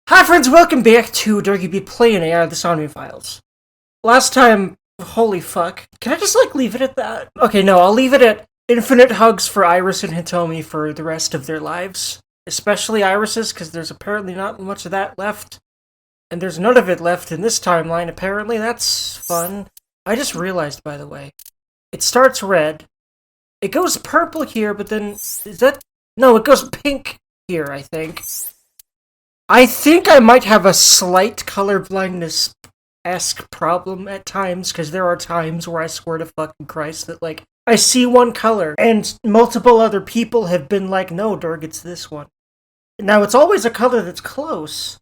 Hi friends, welcome back to Dergy Playin the Sounding Files. Last time, holy fuck. Can I just leave it at that? Okay, no, I'll leave it at infinite hugs for Iris and Hitomi for the rest of their lives. Especially Iris's, because there's apparently not much of that left. And there's none of it left in this timeline, apparently. That's fun. I just realized, by the way. It starts red. It goes purple here, but then... No, it goes pink here, I think. I think I might have a slight colorblindness-esque problem at times, because there are times where I swear to fucking Christ that, I see one color, and multiple other people have been like, no, Derg, it's this one. Now, it's always a color that's close,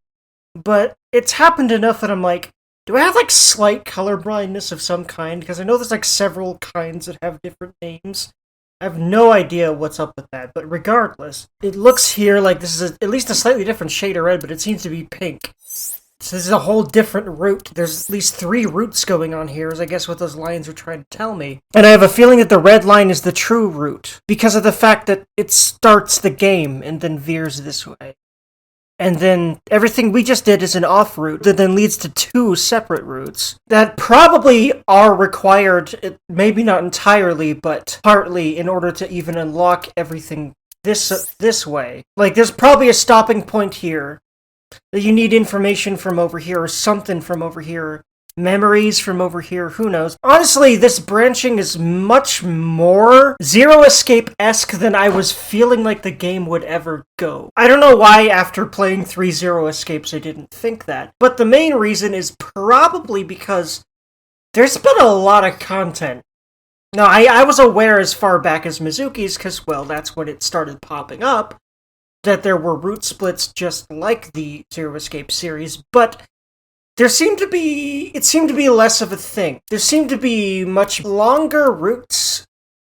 but it's happened enough that I'm like, do I have, slight colorblindness of some kind? Because I know there's, several kinds that have different names. I have no idea what's up with that, but regardless, it looks here like this is at least a slightly different shade of red, but it seems to be pink. So this is a whole different route. There's at least 3 routes going on here, is I guess what those lines are trying to tell me. And I have a feeling that the red line is the true route, because of the fact that it starts the game and then veers this way. And then everything we just did is an off route that then leads to 2 separate routes that probably are required, maybe not entirely, but partly in order to even unlock everything this way. There's probably a stopping point here that you need information from over here or something from over here. Memories from over here, who knows. Honestly, this branching is much more Zero Escape-esque than I was feeling like the game would ever go. I don't know why after playing 3 Zero Escapes I didn't think that, but the main reason is probably because there's been a lot of content. Now, I was aware as far back as Mizuki's, because, well, that's when it started popping up, that there were route splits just like the Zero Escape series, but it seemed to be less of a thing. There seemed to be much longer routes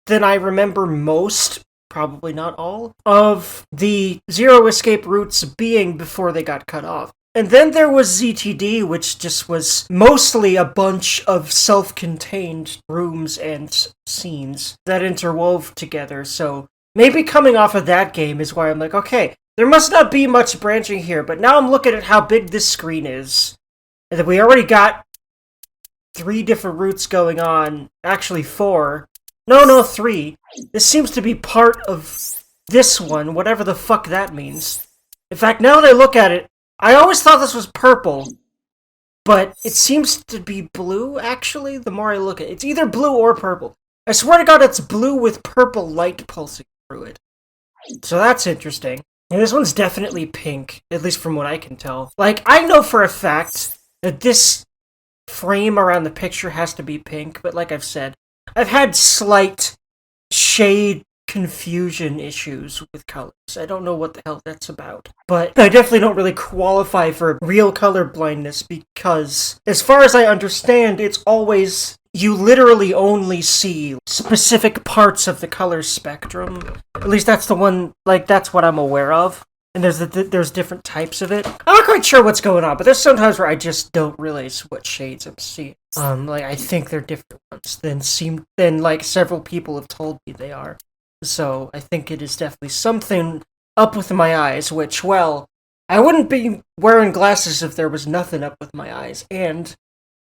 than I remember most, probably not all, of the Zero Escape routes being before they got cut off. And then there was ZTD, which just was mostly a bunch of self-contained rooms and scenes that interwove together, so maybe coming off of that game is why I'm like, okay, there must not be much branching here, but now I'm looking at how big this screen is. And then we already got 3 different routes going on. Actually, 4. No, 3. This seems to be part of this one, whatever the fuck that means. In fact, now that I look at it, I always thought this was purple. But it seems to be blue, actually, the more I look at it. It's either blue or purple. I swear to God, it's blue with purple light pulsing through it. So that's interesting. And this one's definitely pink, at least from what I can tell. I know for a fact that this frame around the picture has to be pink, but like I've said, I've had slight shade confusion issues with colors. I don't know what the hell that's about. But I definitely don't really qualify for real color blindness because, as far as I understand, it's always, you literally only see specific parts of the color spectrum. At least that's the one, that's what I'm aware of. And there's different types of it. I'm not quite sure what's going on, but there's sometimes where I just don't realize what shades I'm seeing. I think they're different ones than several people have told me they are. So I think it is definitely something up with my eyes, which, well, I wouldn't be wearing glasses if there was nothing up with my eyes. And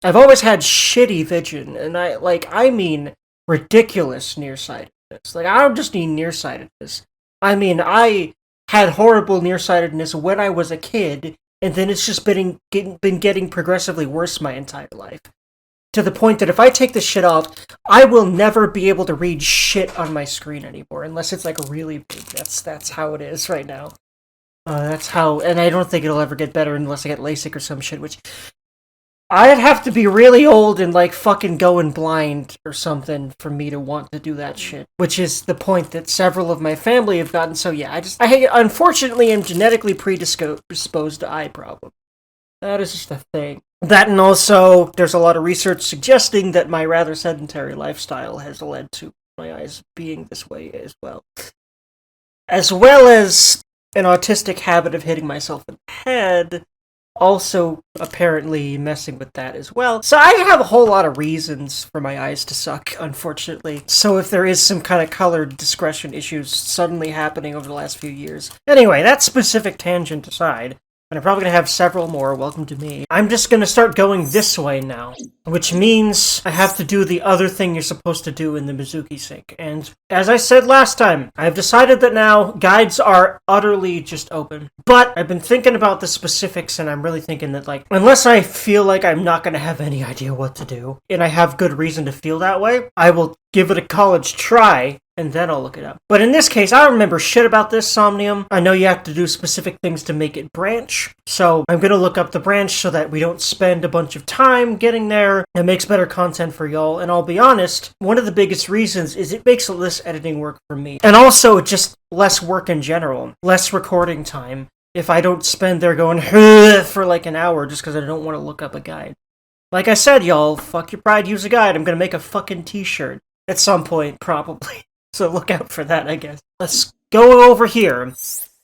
I've always had shitty vision, and I mean ridiculous nearsightedness. I don't just mean nearsightedness. I mean, I had horrible nearsightedness when I was a kid, and then it's just been getting progressively worse my entire life. To the point that if I take this shit off, I will never be able to read shit on my screen anymore, unless it's really big. That's how it is right now. That's how, and I don't think it'll ever get better unless I get LASIK or some shit, which I'd have to be really old and fucking going blind or something for me to want to do that shit. Which is the point that several of my family have gotten, so yeah, I unfortunately am genetically predisposed to eye problems. That is just a thing. That, and also, there's a lot of research suggesting that my rather sedentary lifestyle has led to my eyes being this way as well. As well as an autistic habit of hitting myself in the head, also apparently messing with that as well. So I have a whole lot of reasons for my eyes to suck, unfortunately. So if there is some kind of color discretion issues suddenly happening over the last few years. Anyway, that specific tangent aside, And I'm probably gonna have several more, welcome to me. I'm just gonna start going this way now, which means I have to do the other thing you're supposed to do in the Mizuki sync. And as I said last time, I've decided that now guides are utterly just open. But I've been thinking about the specifics, and I'm really thinking that, like, unless I feel like I'm not gonna have any idea what to do, and I have good reason to feel that way, I will give it a college try, and then I'll look it up. But in this case, I don't remember shit about this Somnium. I know you have to do specific things to make it branch, so I'm gonna look up the branch so that we don't spend a bunch of time getting there. It makes better content for y'all, and I'll be honest, one of the biggest reasons is it makes less editing work for me. And also, just less work in general. Less recording time. If I don't spend there going for like an hour just because I don't want to look up a guide. Like I said, y'all, fuck your pride, use a guide. I'm gonna make a fucking t-shirt at some point, probably. So look out for that, I guess. Let's go over here,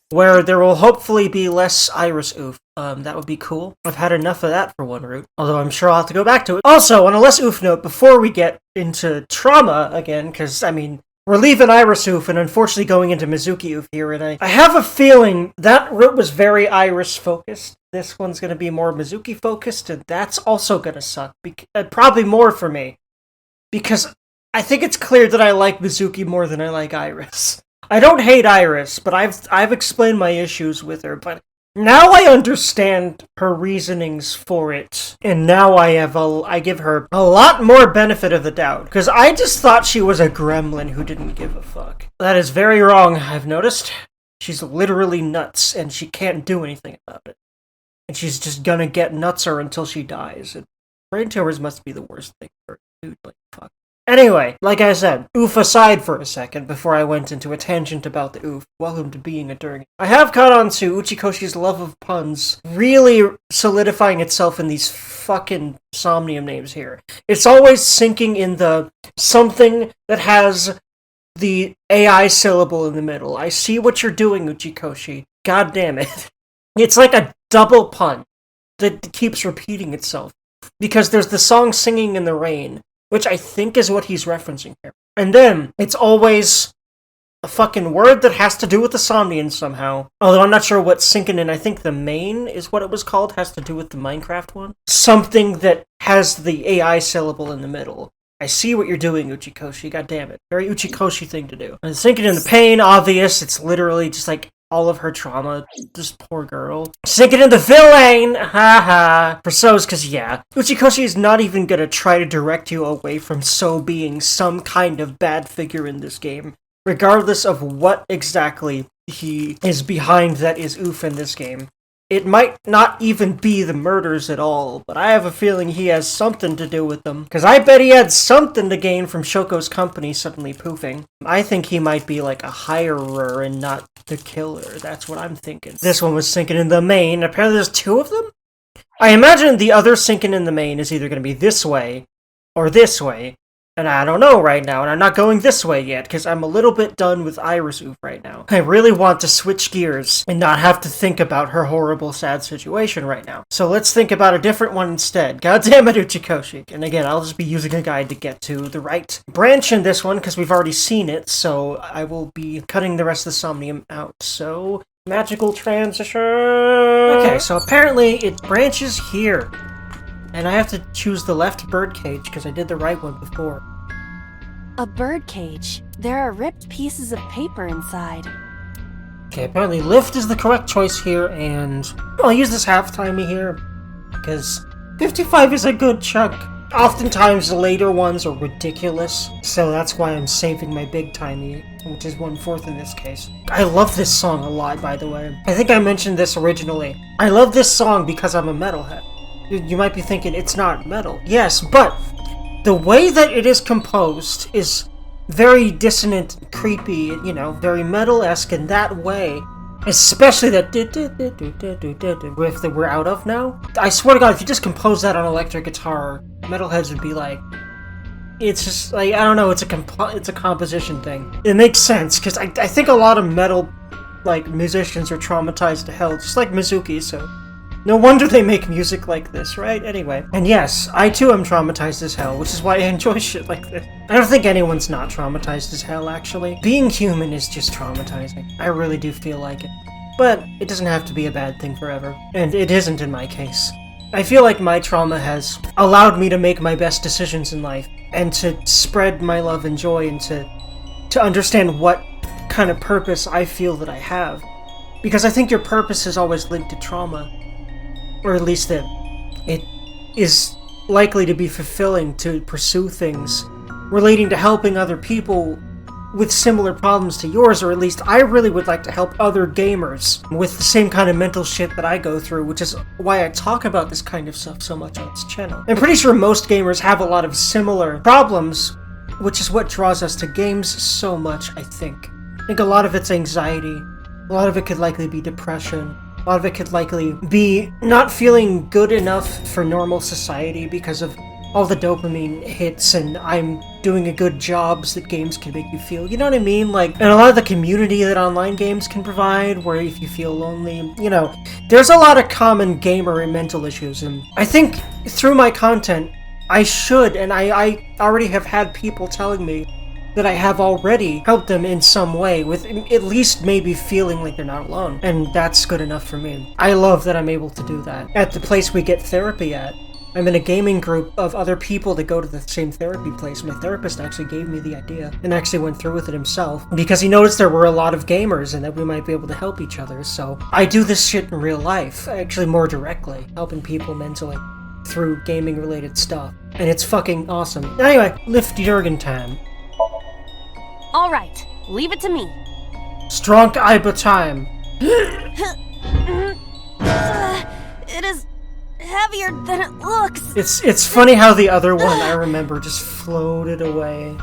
where there will hopefully be less iris oof. That would be cool. I've had enough of that for one route, although I'm sure I'll have to go back to it. Also, on a less oof note, before we get into trauma again, because, I mean, we're leaving iris oof and unfortunately going into Mizuki oof here, and I have a feeling that route was very iris focused. This one's going to be more Mizuki focused, and that's also going to suck. Probably more for me, because I think it's clear that I like Mizuki more than I like Iris. I don't hate Iris, but I've explained my issues with her, but now I understand her reasonings for it, and now I give her a lot more benefit of the doubt, because I just thought she was a gremlin who didn't give a fuck. That is very wrong, I've noticed. She's literally nuts, and she can't do anything about it. And she's just gonna get nutser until she dies. And brain tumors must be the worst thing for a dude, like, fuck. Anyway, like I said, oof aside for a second before I went into a tangent about the oof. Welcome to being a Dergy. I have caught on to Uchikoshi's love of puns really solidifying itself in these fucking Somnium names here. It's always sinking in the something that has the AI syllable in the middle. I see what you're doing, Uchikoshi. God damn it. It's like a double pun that keeps repeating itself. Because there's the song Singing in the Rain, which I think is what he's referencing here. And then, it's always a fucking word that has to do with the Somnians somehow. Although I'm not sure what's sinking in. I think the main is what it was called, has to do with the Minecraft one. Something that has the AI syllable in the middle. I see what you're doing, Uchikoshi, god damn it. Very Uchikoshi thing to do. And sinking in the pain, obvious, it's literally just like all of her trauma, this poor girl. Sinking in the villain! Haha. For so's, cause yeah. Uchikoshi is not even gonna try to direct you away from So being some kind of bad figure in this game. Regardless of what exactly he is behind that is oof in this game. It might not even be the murders at all, but I have a feeling he has something to do with them. Because I bet he had something to gain from Shoko's company suddenly poofing. I think he might be like a hirer and not the killer. That's what I'm thinking. This one was sinking in the main. Apparently there's two of them? I imagine the other sinking in the main is either going to be this way or this way. And I don't know right now, and I'm not going this way yet, because I'm a little bit done with Iris Oof right now. I really want to switch gears and not have to think about her horrible, sad situation right now. So let's think about a different one instead. God damn it, Uchikoshi. And again, I'll just be using a guide to get to the right branch in this one, because we've already seen it, so I will be cutting the rest of the Somnium out. So, magical transition! Okay, so apparently it branches here. And I have to choose the left birdcage because I did the right one before. A birdcage. There are ripped pieces of paper inside. Okay, apparently lift is the correct choice here, and I'll use this half-timey here because 55 is a good chunk. Oftentimes the later ones are ridiculous, so that's why I'm saving my big-timey, which is 1/4 in this case. I love this song a lot, by the way. I think I mentioned this originally. I love this song because I'm a metalhead. You might be thinking, it's not metal. Yes, but the way that it is composed is very dissonant, creepy, you know, very metal-esque in that way. Especially that riff that we're out of now. I swear to God, if you just compose that on electric guitar, metalheads would be like, it's just, like, I don't know, it's a composition thing. It makes sense, because I think a lot of metal, like, musicians are traumatized to hell, just like Mizuki, so no wonder they make music like this, right? Anyway. And yes, I too am traumatized as hell, which is why I enjoy shit like this. I don't think anyone's not traumatized as hell, actually. Being human is just traumatizing. I really do feel like it. but it doesn't have to be a bad thing forever. And it isn't in my case. I feel like my trauma has allowed me to make my best decisions in life, and to spread my love and joy, and to understand what kind of purpose I feel that I have. Because I think your purpose is always linked to trauma. Or at least that it is likely to be fulfilling to pursue things relating to helping other people with similar problems to yours, or at least I really would like to help other gamers with the same kind of mental shit that I go through, which is why I talk about this kind of stuff so much on this channel. I'm pretty sure most gamers have a lot of similar problems, which is what draws us to games so much, I think. I think a lot of it's anxiety, a lot of it could likely be depression, a lot of it could likely be not feeling good enough for normal society because of all the dopamine hits and I'm doing a good jobs that games can make you feel. You know what I mean? Like, and a lot of the community that online games can provide, where if you feel lonely, you know, there's a lot of common gamer and mental issues. And I think through my content, I should, and I already have had people telling me that I have already helped them in some way, with at least maybe feeling like they're not alone. And that's good enough for me. I love that I'm able to do that. At the place we get therapy at, I'm in a gaming group of other people that go to the same therapy place. My therapist actually gave me the idea and actually went through with it himself because he noticed there were a lot of gamers and that we might be able to help each other. So I do this shit in real life, actually more directly, helping people mentally through gaming related stuff. And it's fucking awesome. Anyway, lift Jurgen time. Alright, leave it to me. Strong Iba time. It is heavier than it looks. It's funny how the other one, I remember, just floated away.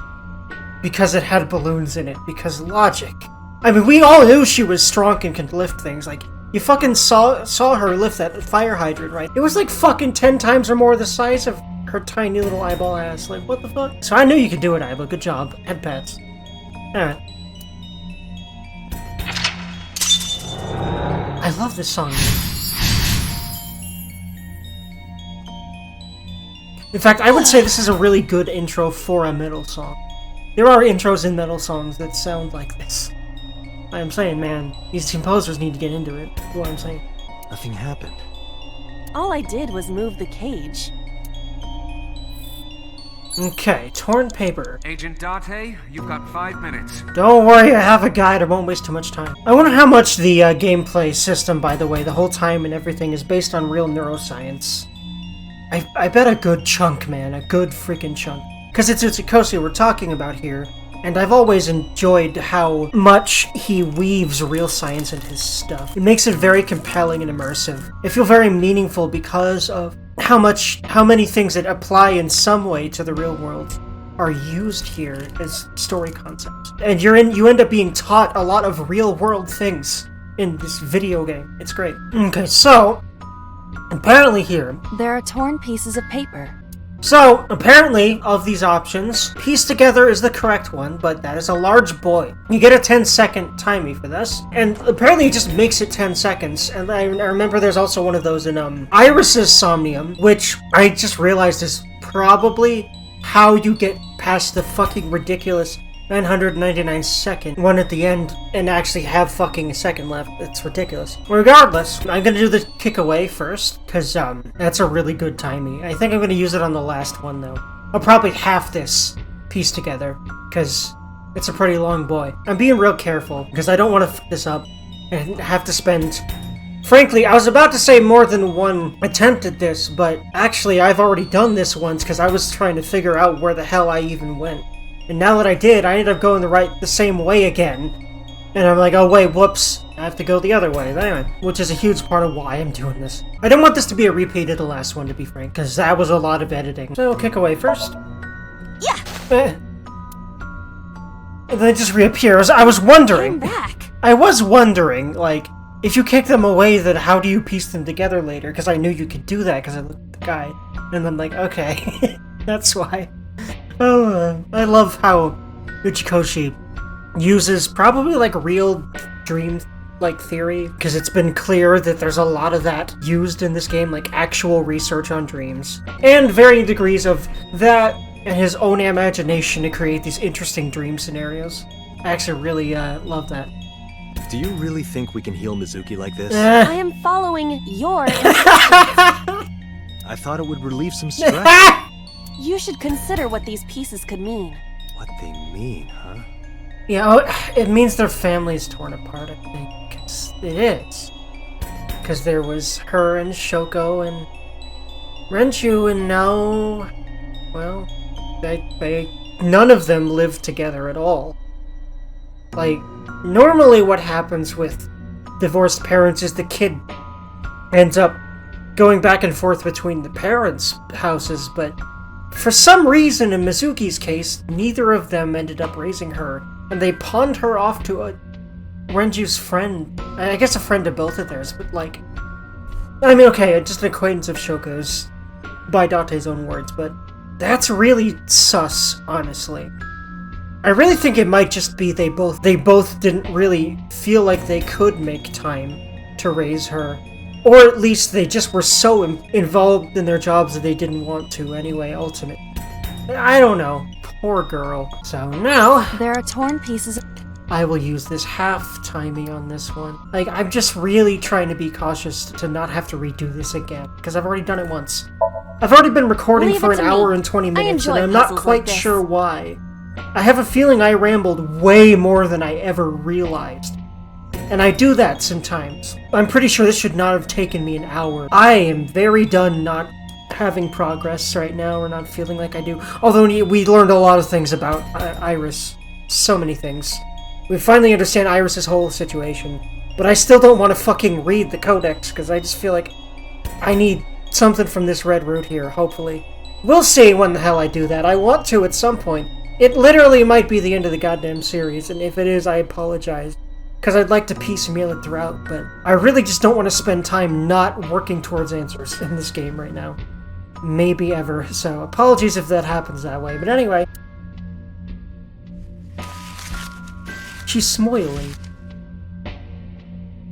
Because it had balloons in it. Because logic. I mean, we all knew she was strong and could lift things. Like, you fucking saw her lift that fire hydrant, right? It was like fucking 10 times or more the size of her tiny little eyeball ass. Like, what the fuck? So I knew you could do it, Iba. Good job. Head pats. Alright. I love this song. In fact, I would say this is a really good intro for a metal song. There are intros in metal songs that sound like this. I'm saying, man, these composers need to get into it. That's what I'm saying. Nothing happened. All I did was move the cage. Okay, torn paper. Agent Date, you've got 5 minutes. Don't worry, I have a guide. I won't waste too much time. I wonder how much the gameplay system, by the way, the whole time and everything, is based on real neuroscience. I bet a good chunk, man. A good freaking chunk. Because it's Uchikoshi we're talking about here, and I've always enjoyed how much he weaves real science into his stuff. It makes it very compelling and immersive. It feels very meaningful because of how many things that apply in some way to the real world are used here as story concepts. And you end up being taught a lot of real world things in this video game. It's great. Okay, so apparently here, There are torn pieces of paper. so, apparently, of these options, piece together is the correct one, but that is a large boy. You get a 10-second timer for this, and apparently it just makes it 10 seconds, and I remember there's also one of those in, Iris's Somnium, which I just realized is probably how you get past the fucking ridiculous 999-second one at the end and actually have fucking a second left. It's ridiculous. Regardless, I'm gonna do the kick away first, because, that's a really good timing. I think I'm gonna use it on the last one, though. I'll probably half this piece together, because it's a pretty long boy. I'm being real careful, because I don't want to fuck this up and have to spend... Frankly, I was about to say more than one attempt at this, but actually I've already done this once, because I was trying to figure out where the hell I even went. And now that I did, I ended up going the same way again. And I'm like, oh wait, whoops, I have to go the other way. But anyway, which is a huge part of why I'm doing this. I don't want this to be a repeat of the last one, to be frank, because that was a lot of editing. So, kick away first. Yeah. And then it just reappears. I was wondering. Came back. I was wondering, like, if you kick them away, then how do you piece them together later? Because I knew you could do that, because I looked at the guy. And I'm like, okay, that's why. Oh, I love how Uchikoshi uses probably like real dream like theory, because it's been clear that there's a lot of that used in this game, like actual research on dreams, and varying degrees of that and his own imagination to create these interesting dream scenarios. I actually really love that. Do you really think we can heal Mizuki like this? I am following your I thought it would relieve some stress. You should consider what these pieces could mean. What they mean, huh? Yeah, oh, it means their family's torn apart, I think. It is. Because there was her and Shoko and Renchu, and now, well, none of them live together at all. Like, normally what happens with divorced parents is the kid ends up going back and forth between the parents' houses, but for some reason in Mizuki's case, neither of them ended up raising her, and they pawned her off to Renju's friend. I guess a friend of both of theirs, but like, I mean, okay, just an acquaintance of Shoko's, by Date's own words, but that's really sus, honestly. I really think it might just be they both didn't really feel like they could make time to raise her. Or at least they just were so involved in their jobs that they didn't want to anyway, ultimately. I don't know. Poor girl. So now, There are torn pieces. I will use this half-timing on this one. Like, I'm just really trying to be cautious to not have to redo this again, because I've already done it once. I've already been recording Leave for it an to hour me. and 20 I minutes, and enjoy I'm not puzzles quite like this. sure why. I have a feeling I rambled way more than I ever realized. And I do that sometimes. I'm pretty sure this should not have taken me an hour. I am very done not having progress right now, or not feeling like I do. Although we learned a lot of things about Iris. So many things. We finally understand Iris's whole situation. But I still don't want to fucking read the codex, because I just feel like I need something from this red root here, hopefully. We'll see when the hell I do that. I want to at some point. It literally might be the end of the goddamn series, and if it is, I apologize. Because I'd like to piecemeal it throughout, but I really just don't want to spend time not working towards answers in this game right now. Maybe ever, so apologies if that happens that way. But anyway. She's smiling.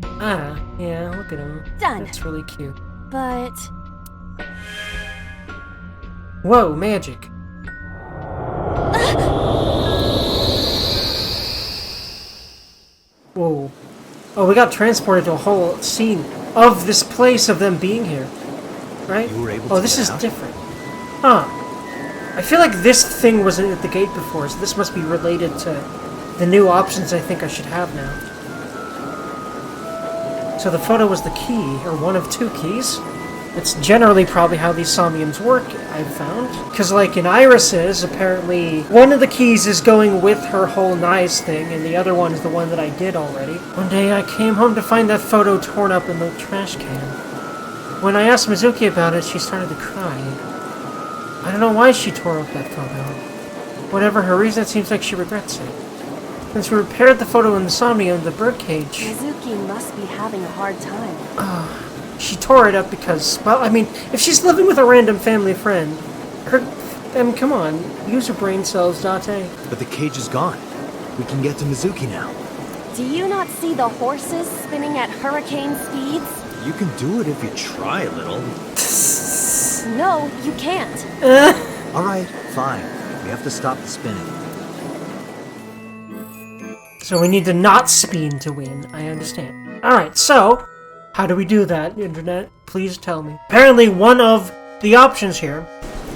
Ah, yeah, look at him. Done. That's really cute. But Whoa, magic. Whoa. Oh, we got transported to a whole scene of this place, of them being here. Right? You were able Oh, to this get is out? different. Huh. I feel like this thing wasn't at the gate before, so this must be related to the new options I think I should have now. So the photo was the key, or one of two keys. It's generally probably how these somniums work, I've found. Because like in Iris's, apparently one of the keys is going with her whole Nice thing, and the other one is the one that I did already. One day I came home to find that photo torn up in the trash can. When I asked Mizuki about it, she started to cry. I don't know why she tore up that photo. Whatever her reason, it seems like she regrets it. Since we repaired the photo in the somnium, the birdcage... Mizuki must be having a hard time. She tore it up because, well, I mean, if she's living with a random family friend, come on, use your brain cells, Date. But the cage is gone. We can get to Mizuki now. Do you not see the horses spinning at hurricane speeds? You can do it if you try a little. No, you can't. Alright, fine. We have to stop the spinning. So we need to not spin to win, I understand. Alright, so, how do we do that, Internet? Please tell me. Apparently one of the options here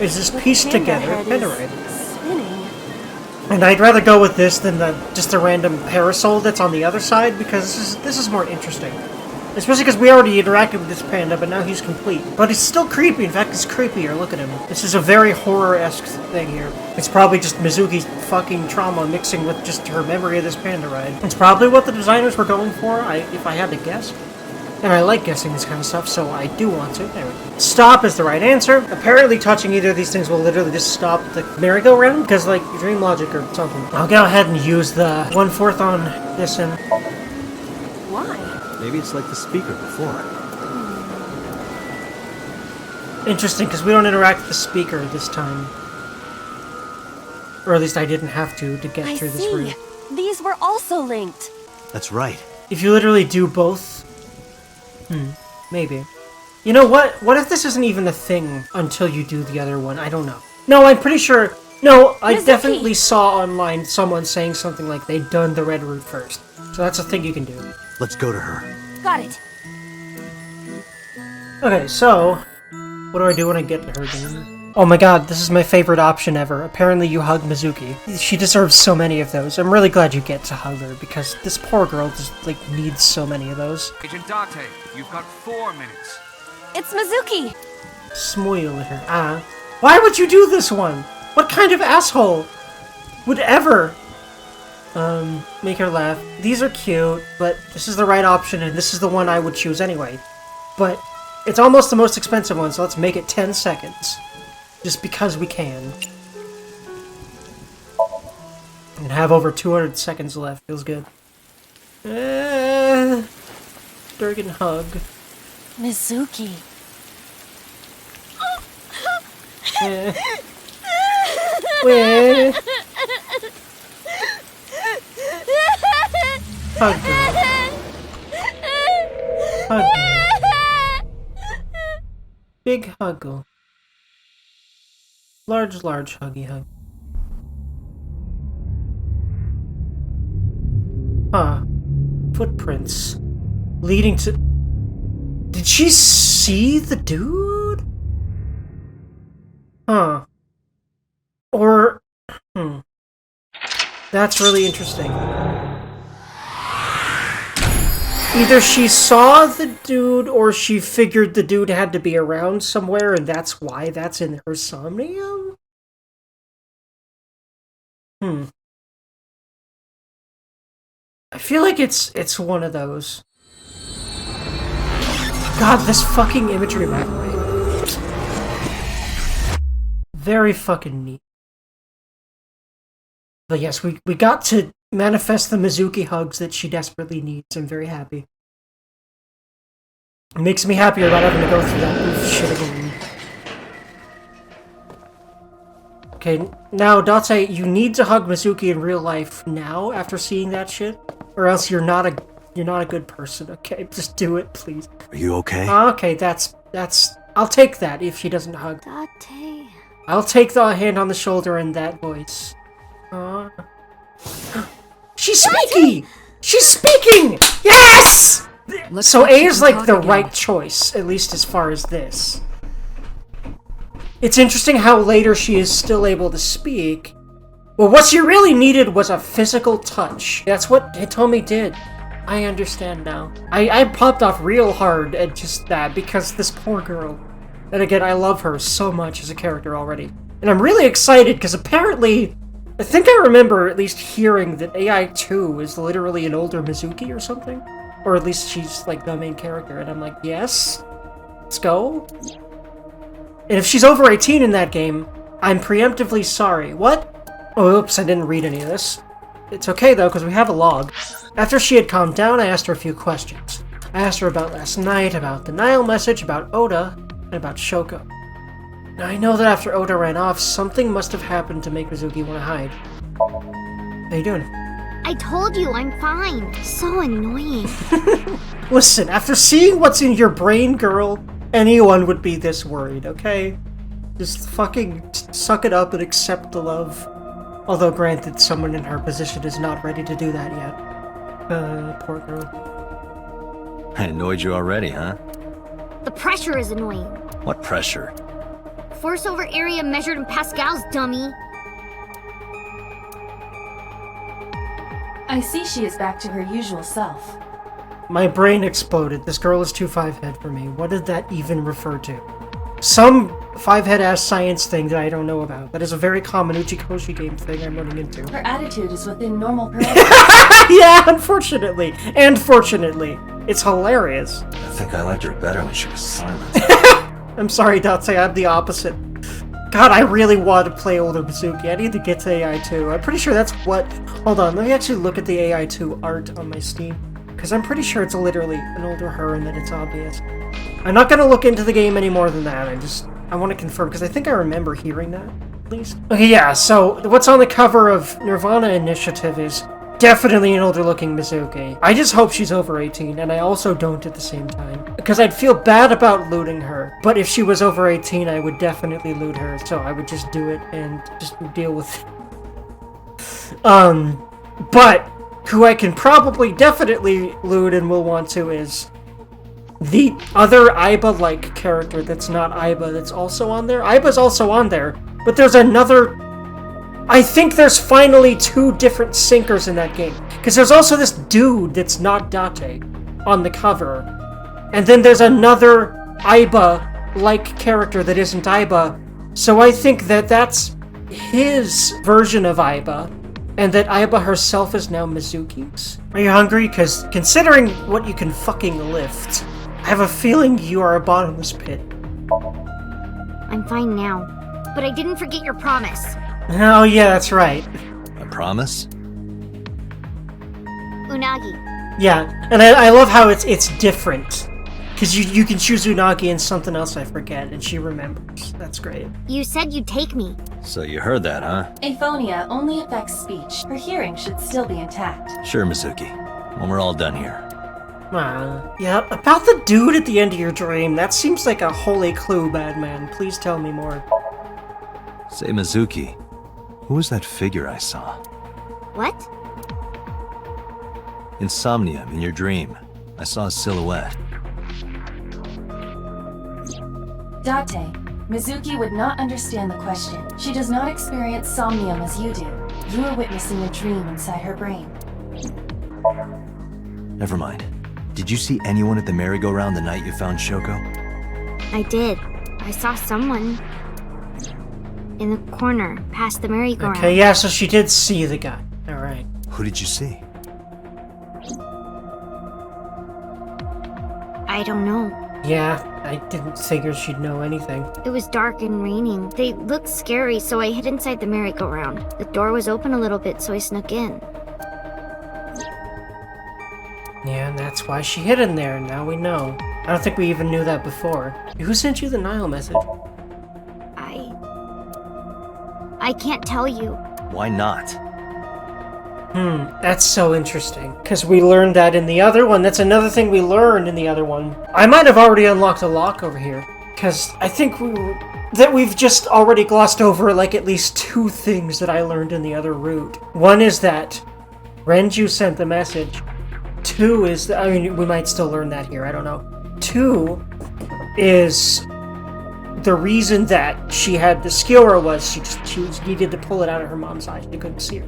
is this pieced together Pentaroid. Spinning. And I'd rather go with this than just the random parasol that's on the other side, because this is more interesting. Especially because we already interacted with this panda, but now he's complete. But it's still creepy. In fact, it's creepier. Look at him. This is a very horror-esque thing here. It's probably just Mizuki's fucking trauma mixing with just her memory of this panda ride. It's probably what the designers were going for, if I had to guess. And I like guessing this kind of stuff, so I do want to. There we go. Stop is the right answer. Apparently touching either of these things will literally just stop the merry-go-round, because, like, dream logic or something. I'll go ahead and use the 1/4 on this and... Why? Maybe it's like the speaker before. Interesting, because we don't interact with the speaker this time. Or at least I didn't have to get I through this see. route. These were also linked. That's right. If you literally do both... maybe. You know what? What if this isn't even a thing until you do the other one? I don't know. No, I'm pretty sure No, I Mizuki! definitely saw online someone saying something like they'd done the red route first. So that's a thing you can do. Let's go to her. Got it. Okay, so... what do I do when I get to her game? Oh my god, this is my favorite option ever. Apparently you hug Mizuki. She deserves so many of those. I'm really glad you get to hug her, because this poor girl just, like, needs so many of those. Agent Date, you've got 4 minutes. It's Mizuki. Smile at her. Ah. Why would you do this one? What kind of asshole would ever, make her laugh? These are cute, but this is the right option, and this is the one I would choose anyway. But it's almost the most expensive one, so let's make it 10 seconds. Just because we can. And have over 200 seconds left. Feels good. Durgan hug. Mizuki. Where? Hug her. Hug her. Big huggle. Large huggy hug. Huh. Footprints. Leading to... Did she see the dude? Huh. Or... That's really interesting. Either she saw the dude, or she figured the dude had to be around somewhere, and that's why that's in her somnium? I feel like it's one of those. God, this fucking imagery, by the way. Very fucking neat. But yes, we got to manifest the Mizuki hugs that she desperately needs. I'm very happy. It makes me happier about having to go through that oof shit again. Okay, now, Date, you need to hug Mizuki in real life now, after seeing that shit. Or else you're not a good person, okay? Just do it, please. Are you okay? Okay, that's... I'll take that if she doesn't hug. Date. I'll take the hand on the shoulder and that voice. She's speaking! She's speaking! Yes! So A is like the right choice, at least as far as this. It's interesting how later she is still able to speak. Well, what she really needed was a physical touch. That's what Hitomi did. I understand now. I popped off real hard at just that, because this poor girl. And again, I love her so much as a character already. And I'm really excited, because apparently... I think I remember at least hearing that Yaaayy 2 is literally an older Mizuki or something. Or at least she's, like, the main character. And I'm like, yes? Let's go? And if she's over 18 in that game, I'm preemptively sorry. What? Oh, oops, I didn't read any of this. It's okay, though, because we have a log. After she had calmed down, I asked her a few questions. I asked her about last night, about the Nile message, about Oda, and about Shoko. Now, I know that after Oda ran off, something must have happened to make Mizuki want to hide. How you doing? I told you, I'm fine. So annoying. Listen, after seeing what's in your brain, girl, anyone would be this worried, okay? Just fucking suck it up and accept the love. Although, granted, someone in her position is not ready to do that yet. Poor girl. I annoyed you already, huh? The pressure is annoying. What pressure? Force over area measured in pascals, dummy. I see she is back to her usual self. My brain exploded. This girl is too 5-head for me. What did that even refer to? Some 5-head-ass science thing that I don't know about. That is a very common Uchikoshi game thing I'm running into. Her attitude is within normal parameters. Yeah, unfortunately. And fortunately. It's hilarious. I think I liked her better when she was silent. I'm sorry, Date, I'm the opposite. God, I really want to play older Mizuki. I need to get to Yaaayy 2. I'm pretty sure that's what... Hold on, let me actually look at the Yaaayy 2 art on my Steam. Because I'm pretty sure it's literally an older her and that it's obvious. I'm not going to look into the game any more than that. I want to confirm, because I think I remember hearing that, at least. Okay, yeah, so what's on the cover of Nirvana Initiative is definitely an older looking Mizuki. I just hope she's over 18, and I also don't at the same time. Because I'd feel bad about looting her, but if she was over 18, I would definitely loot her, so I would just do it and just deal with it. But who I can probably definitely loot and will want to is the other Aiba-like character that's not Aiba that's also on there. Aiba's also on there, but there's another... I think there's finally 2 different sinkers in that game. Because there's also this dude that's not Date on the cover. And then there's another Aiba-like character that isn't Aiba. So I think that that's his version of Aiba. And that Aiba herself is now Mizuki's. Are you hungry? Because considering what you can fucking lift, I have a feeling you are a bottomless pit. I'm fine now. But I didn't forget your promise. Oh yeah, that's right. A promise? Unagi. Yeah, and I love how it's different. Because you can choose Unagi and something else I forget, and she remembers. That's great. You said you'd take me. So you heard that, huh? Aphonia only affects speech. Her hearing should still be intact. Sure, Mizuki. When we're all done here. Yeah, about the dude at the end of your dream, that seems like a holy clue, Badman. Please tell me more. Say, Mizuki, who was that figure I saw? What? Insomnia, in your dream. I saw a silhouette. Date, Mizuki would not understand the question. She does not experience somnium as you do. You are witnessing a dream inside her brain. Never mind. Did you see anyone at the merry-go-round the night you found Shoko? I did. I saw someone in the corner, past the merry-go-round. Okay, yeah, so she did see the guy. Alright. Who did you see? I don't know. Yeah, I didn't figure she'd know anything. It was dark and raining. They looked scary, so I hid inside the merry-go-round. The door was open a little bit, so I snuck in. Yeah, and that's why she hid in there, and now we know. I don't think we even knew that before. Who sent you the Nile message? I can't tell you. Why not? That's so interesting. Because we learned that in the other one. That's another thing we learned in the other one. I might have already unlocked a lock over here. Because I think we've just already glossed over like at least 2 things that I learned in the other route. One is that Renju sent the message. 2 is that, I mean, we might still learn that here, I don't know. 2 is the reason that she had the skewer was she needed to pull it out of her mom's eye. She couldn't see it,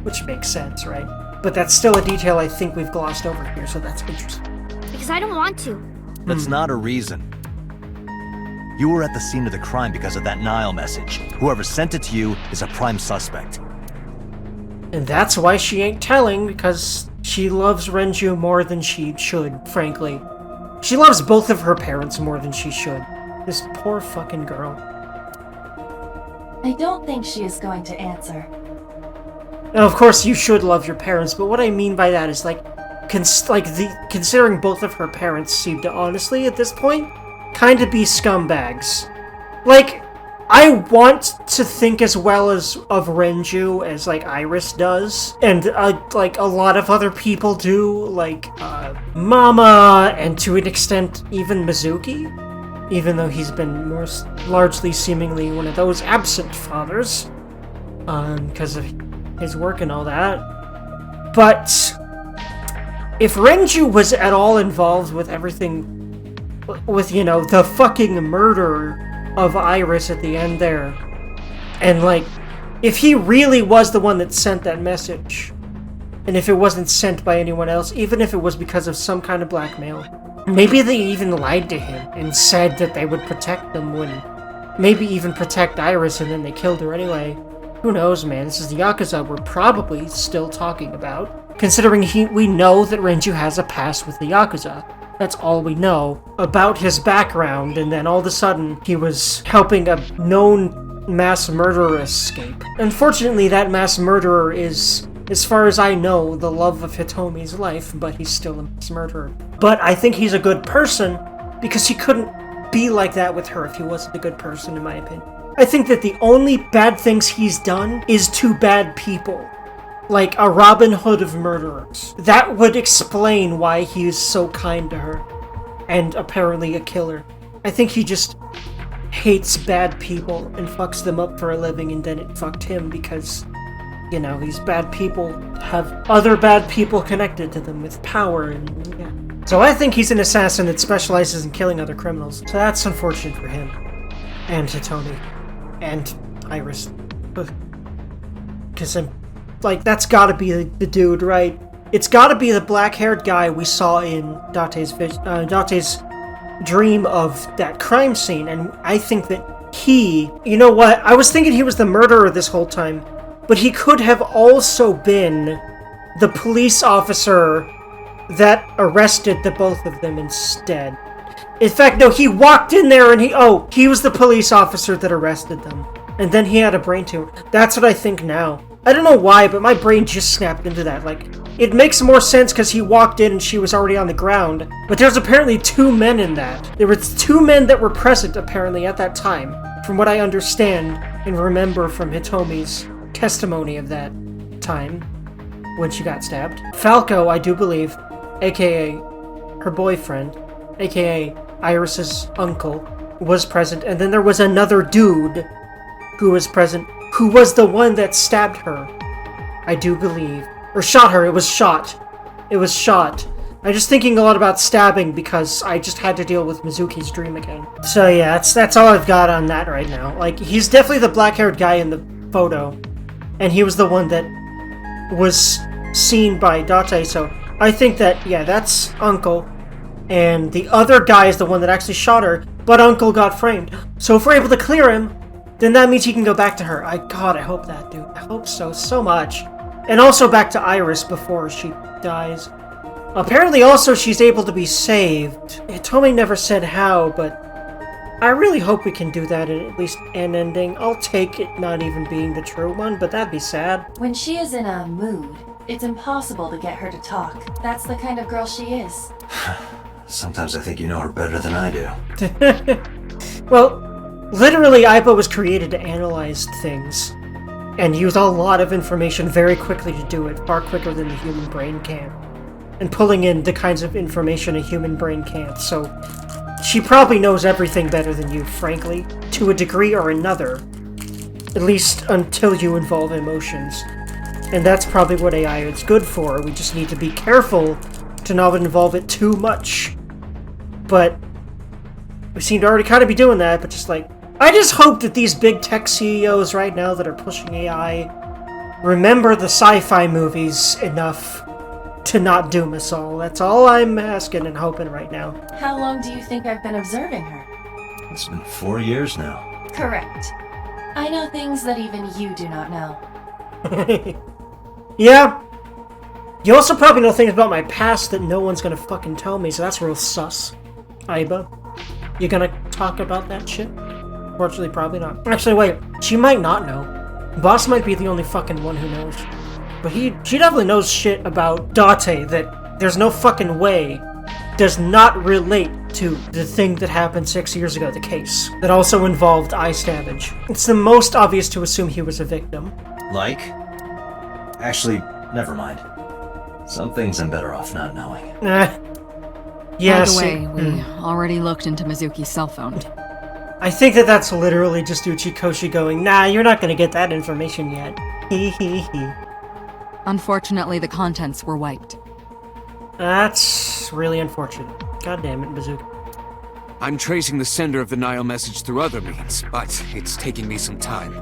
which makes sense, right? But that's still a detail I think we've glossed over here, so that's interesting. Because I don't want to. That's not a reason. You were at the scene of the crime because of that Nile message. Whoever sent it to you is a prime suspect. And that's why she ain't telling, because she loves Renju more than she should, frankly. She loves both of her parents more than she should. This poor fucking girl. I don't think she is going to answer. And of course you should love your parents, but what I mean by that is considering both of her parents seem to honestly, at this point, kind of be scumbags. Like, I want to think as well as of Renju as, like, Iris does, and, like, a lot of other people do, like, Mama, and to an extent, even Mizuki, even though he's been largely seemingly one of those absent fathers, because of his work and all that. But if Renju was at all involved with everything, with, you know, the fucking murder of Iris at the end there, and, like, if he really was the one that sent that message, and if it wasn't sent by anyone else, even if it was because of some kind of blackmail, maybe they even lied to him and said that they would protect them maybe even protect Iris, and then they killed her anyway. Who knows, man? This is the Yakuza we're probably still talking about, considering we know that Renju has a past with the Yakuza. That's all we know about his background, and then all of a sudden, he was helping a known mass murderer escape. Unfortunately, that mass murderer is, as far as I know, the love of Hitomi's life, but he's still a mass murderer. But I think he's a good person, because he couldn't be like that with her if he wasn't a good person, in my opinion. I think that the only bad things he's done is to bad people. like a Robin Hood of murderers. That would explain why he is so kind to her, and apparently a killer. I think he just hates bad people and fucks them up for a living, and then it fucked him because, you know, these bad people have other bad people connected to them with power, and yeah. So I think he's an assassin that specializes in killing other criminals. So that's unfortunate for him. And Hitomi. And Iris. Because I'm like, that's gotta be the dude, right? It's gotta be the black-haired guy we saw in Date's dream of that crime scene, and I think that he... You know what? I was thinking he was the murderer this whole time, but he could have also been the police officer that arrested the both of them instead. In fact, no, he walked in there and he was the police officer that arrested them. And then he had a brain tumor. That's what I think now. I don't know why, but my brain just snapped into that. Like, it makes more sense because he walked in and she was already on the ground. But there's apparently 2 men in that. There were 2 men that were present, apparently, at that time. From what I understand and remember from Hitomi's testimony of that time when she got stabbed. Falco, I do believe, aka her boyfriend, aka Iris's uncle, was present, and then there was another dude who was present, who was the one that stabbed her, I do believe. Or shot her, it was shot. It was shot. I'm just thinking a lot about stabbing because I just had to deal with Mizuki's dream again. So yeah, that's all I've got on that right now. Like, he's definitely the black-haired guy in the photo, and he was the one that was seen by Date, so I think that, yeah, that's Uncle. And the other guy is the one that actually shot her, but Uncle got framed. So if we're able to clear him, then that means he can go back to her. God, I hope that, dude. I hope so much. And also back to Iris before she dies. Apparently also she's able to be saved. Hitomi never said how, but I really hope we can do that in at least an ending. I'll take it not even being the true one, but that'd be sad. When she is in a mood, it's impossible to get her to talk. That's the kind of girl she is. Sometimes I think you know her better than I do. Well, literally, Aiba was created to analyze things and use a lot of information very quickly to do it, far quicker than the human brain can. And pulling in the kinds of information a human brain can't, so she probably knows everything better than you, frankly, to a degree or another. At least until you involve emotions. And that's probably what AI is good for. We just need to be careful to not involve it too much. But we seem to already kind of be doing that, but just like... I just hope that these big tech CEOs right now that are pushing AI remember the sci-fi movies enough to not doom us all. That's all I'm asking and hoping right now. How long do you think I've been observing her? It's been 4 years now. Correct. I know things that even you do not know. Yeah. You also probably know things about my past that no one's gonna fucking tell me, so that's real sus. Aiba, you gonna talk about that shit? Fortunately, probably not. Actually, wait. She might not know. Boss might be the only fucking one who knows. But she definitely knows shit about Date that there's no fucking way does not relate to the thing that happened 6 years ago, the case. That also involved eye stabbage. It's the most obvious to assume he was a victim. Like? Actually, never mind. Some things I'm better off not knowing. Yes. By the way, we already looked into Mizuki's cell phone. I think that's literally just Uchikoshi going, nah, you're not gonna get that information yet. Hee hee hee. Unfortunately, the contents were wiped. That's really unfortunate. God damn it, Mizuki. I'm tracing the sender of the Nile message through other means, but it's taking me some time.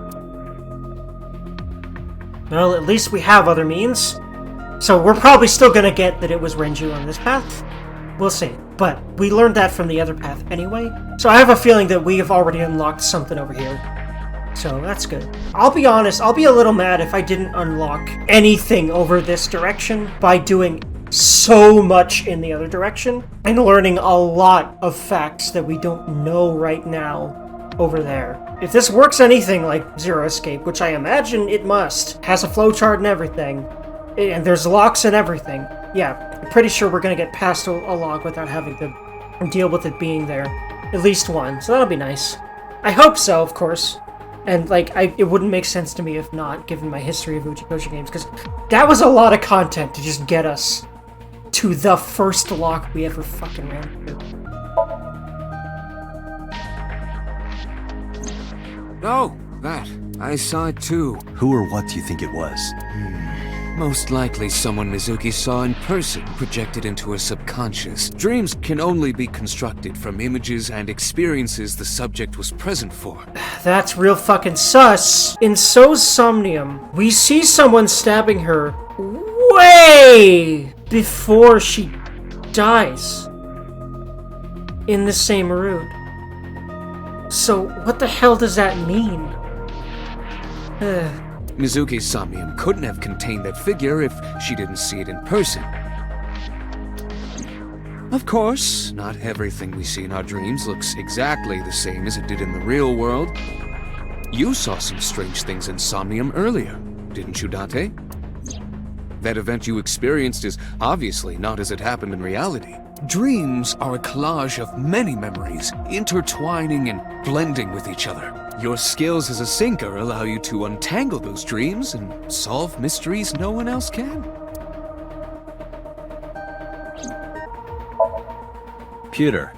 Well, at least we have other means. So we're probably still gonna get that it was Renju on this path. We'll see. But we learned that from the other path anyway. So I have a feeling that we have already unlocked something over here. So that's good. I'll be honest, I'll be a little mad if I didn't unlock anything over this direction by doing so much in the other direction and learning a lot of facts that we don't know right now over there. If this works anything like Zero Escape, which I imagine it must, has a flowchart and everything, and there's locks and everything, yeah, I'm pretty sure we're gonna get past a log without having to deal with it being there. At least one, so that'll be nice. I hope so, of course. And, like, it wouldn't make sense to me if not, given my history of Uchikoshi games, because that was a lot of content to just get us to the first lock we ever fucking ran through. Oh, that. I saw it too. Who or what do you think it was? Most likely someone Mizuki saw in person projected into her subconscious. Dreams can only be constructed from images and experiences the subject was present for. That's real fucking sus. In So's Somnium, we see someone stabbing her way before she dies in the same route. So what the hell does that mean? Mizuki's somnium couldn't have contained that figure if she didn't see it in person. Of course, not everything we see in our dreams looks exactly the same as it did in the real world. You saw some strange things in Somnium earlier, didn't you, Date? That event you experienced is obviously not as it happened in reality. Dreams are a collage of many memories, intertwining and blending with each other. Your skills as a sinker allow you to untangle those dreams and solve mysteries no one else can. Pewter,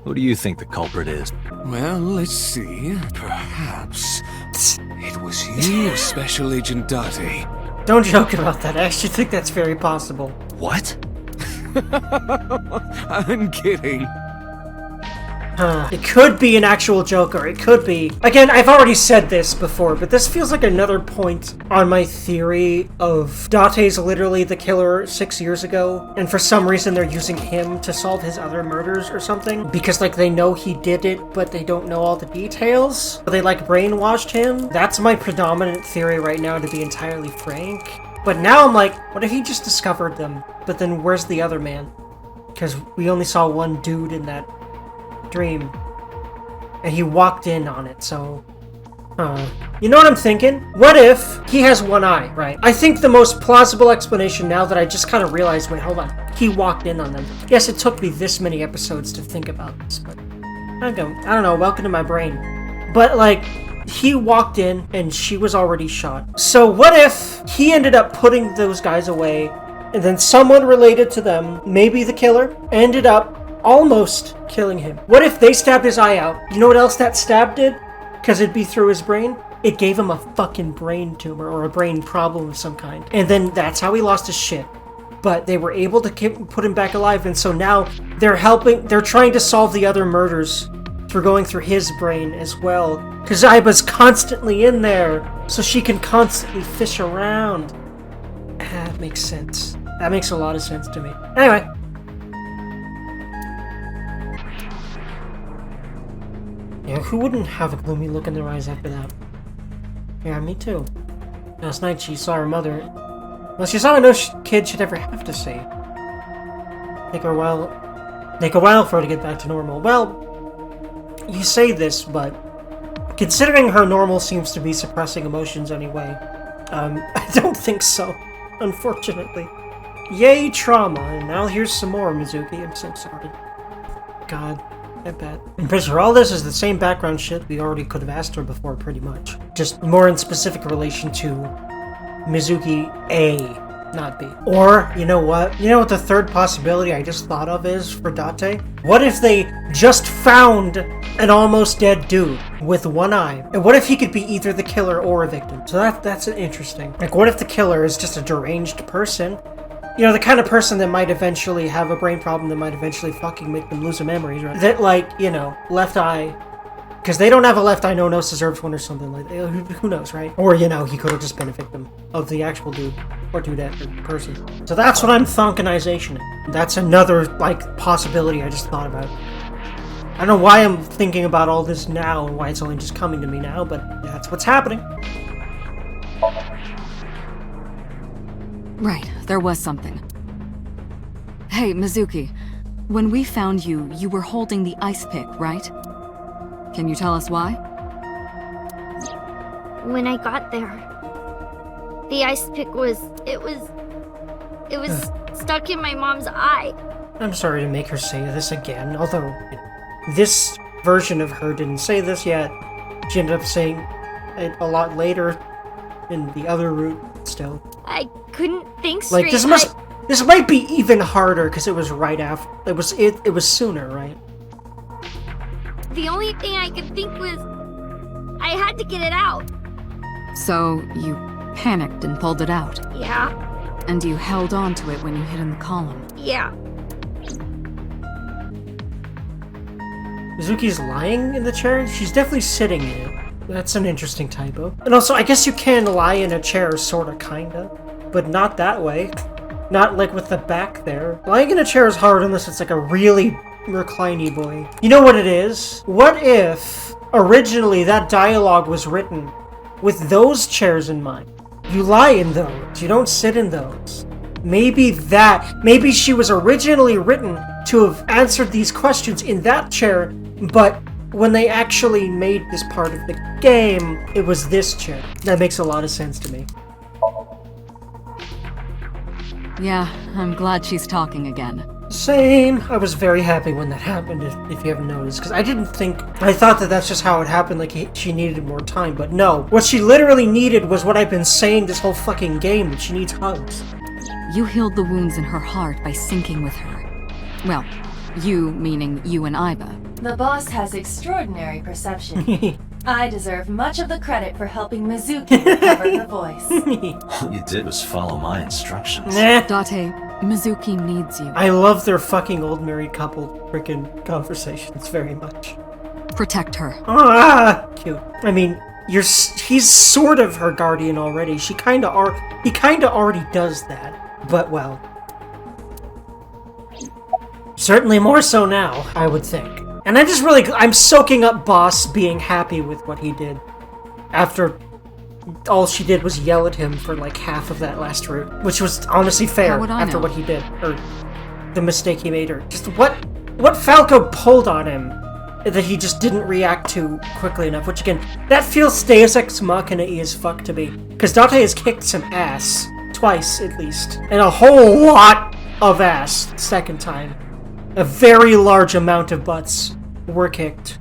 who do you think the culprit is? Well, let's see. Perhaps it was you, Special Agent Date. Don't joke about that. I actually think that's very possible. What? I'm kidding. It could be an actual Joker. It could be. Again, I've already said this before, but this feels like another point on my theory of Date's literally the killer 6 years ago, and for some reason they're using him to solve his other murders or something, because like they know he did it, but they don't know all the details. They like brainwashed him. That's my predominant theory right now, to be entirely frank. But now I'm like, what if he just discovered them? But then where's the other man? Because we only saw one dude in that dream, and he walked in on it, so you know what I'm thinking? What if he has one eye, right? I think the most plausible explanation, now that I just kind of realized, wait, hold on, he walked in on them. Yes, it took me this many episodes to think about this, but I don't know, welcome to my brain. But like, he walked in and she was already shot. So what if he ended up putting those guys away, and then someone related to them, maybe the killer, ended up almost killing him? What if they stabbed his eye out? You know what else that stab did? Because it'd be through his brain? It gave him a fucking brain tumor or a brain problem of some kind. And then that's how he lost his shit. But they were able to put him back alive, and so now they're trying to solve the other murders through going through his brain as well. Because Aiba's constantly in there, so she can constantly fish around. That makes sense. That makes a lot of sense to me. Anyway. Yeah, who wouldn't have a gloomy look in their eyes after that? Yeah, me too. Last night she saw her mother. Well, she saw what no kid should ever have to say. Take a while for her to get back to normal. Well, you say this, but considering her normal seems to be suppressing emotions anyway, I don't think so, unfortunately. Yay, trauma, and now here's some more, Mizuki. I'm so sorry. God. I bet. And pretty sure all this is the same background shit we already could have asked her before, pretty much. Just more in specific relation to Mizuki A, not B. Or, you know what? You know what the third possibility I just thought of is for Date? What if they just found an almost dead dude with one eye? And what if he could be either the killer or a victim? So that's interesting. Like, what if the killer is just a deranged person? You know, the kind of person that might eventually have a brain problem that might eventually fucking make them lose their memories, right? That, like, you know, left eye. Because they don't have a left eye, no one else deserves one or something like that. Who knows, right? Or, you know, he could have just been a victim of the actual dude. Or dudette or person. So that's what I'm thonkinization. That's another, like, possibility I just thought about. I don't know why I'm thinking about all this now and why it's only just coming to me now, but that's what's happening. Right, there was something. Hey, Mizuki, when we found you, you were holding the ice pick, right? Can you tell us why? When I got there, the ice pick was stuck in my mom's eye. I'm sorry to make her say this again, although this version of her didn't say this yet. She ended up saying, a lot later in the other route still. I couldn't think straight. Like, this might be even harder because it was right after. It was sooner, right? The only thing I could think was I had to get it out. So you panicked and pulled it out. Yeah, And you held on to it when you hid in the column. yeah. Mizuki's lying in the chair? She's definitely sitting in it. That's an interesting typo. And also, I guess you can lie in a chair, sorta, kinda. But not that way. Not like with the back there. Lying in a chair is hard unless it's like a really recliny boy. You know what it is? What if originally that dialogue was written with those chairs in mind? You lie in those. You don't sit in those. Maybe she was originally written to have answered these questions in that chair, but when they actually made this part of the game, it was this chair. That makes a lot of sense to me. Yeah, I'm glad she's talking again. Same. I was very happy when that happened, if you haven't noticed, because I thought that that's just how it happened, like she needed more time, but no. What she literally needed was what I've been saying this whole fucking game, that she needs hugs. You healed the wounds in her heart by syncing with her. Well, you meaning you and Iba. The boss has extraordinary perception. I deserve much of the credit for helping Mizuki recover her voice. All you did was follow my instructions. Nah. Date, Mizuki needs you. I love their fucking old married couple freaking conversations very much. Protect her. Ah, cute. I mean, he's sort of her guardian already. He kinda already does that. But, well, certainly more so now, I would think. And I'm soaking up Boss being happy with what he did. After all she did was yell at him for like half of that last route. Which was honestly fair How would I after know? what he did. Or the mistake he made her. Just what Falco pulled on him that he just didn't react to quickly enough. Which again, that feels Deus Ex Machina-y as fuck to me. Because Date has kicked some ass. Twice, at least. And a whole lot of ass second time. A very large amount of butts were kicked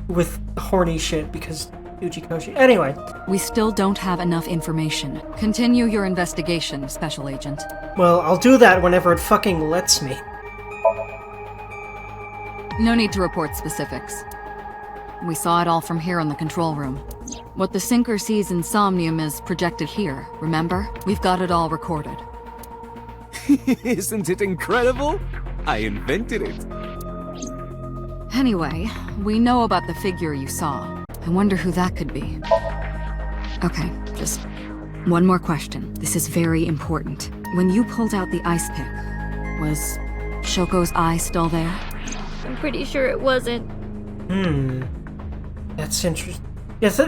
with horny shit because Uchikoshi. Anyway. We still don't have enough information. Continue your investigation, Special Agent. Well, I'll do that whenever it fucking lets me. No need to report specifics. We saw it all from here in the control room. What the Sinker sees in Somnium is projected here, remember? We've got it all recorded. Isn't it incredible? I invented it. Anyway, we know about the figure you saw. I wonder who that could be. Okay, just one more question. This is very important. When you pulled out the ice pick, was Shoko's eye still there? I'm pretty sure it wasn't. That's interesting. Yes,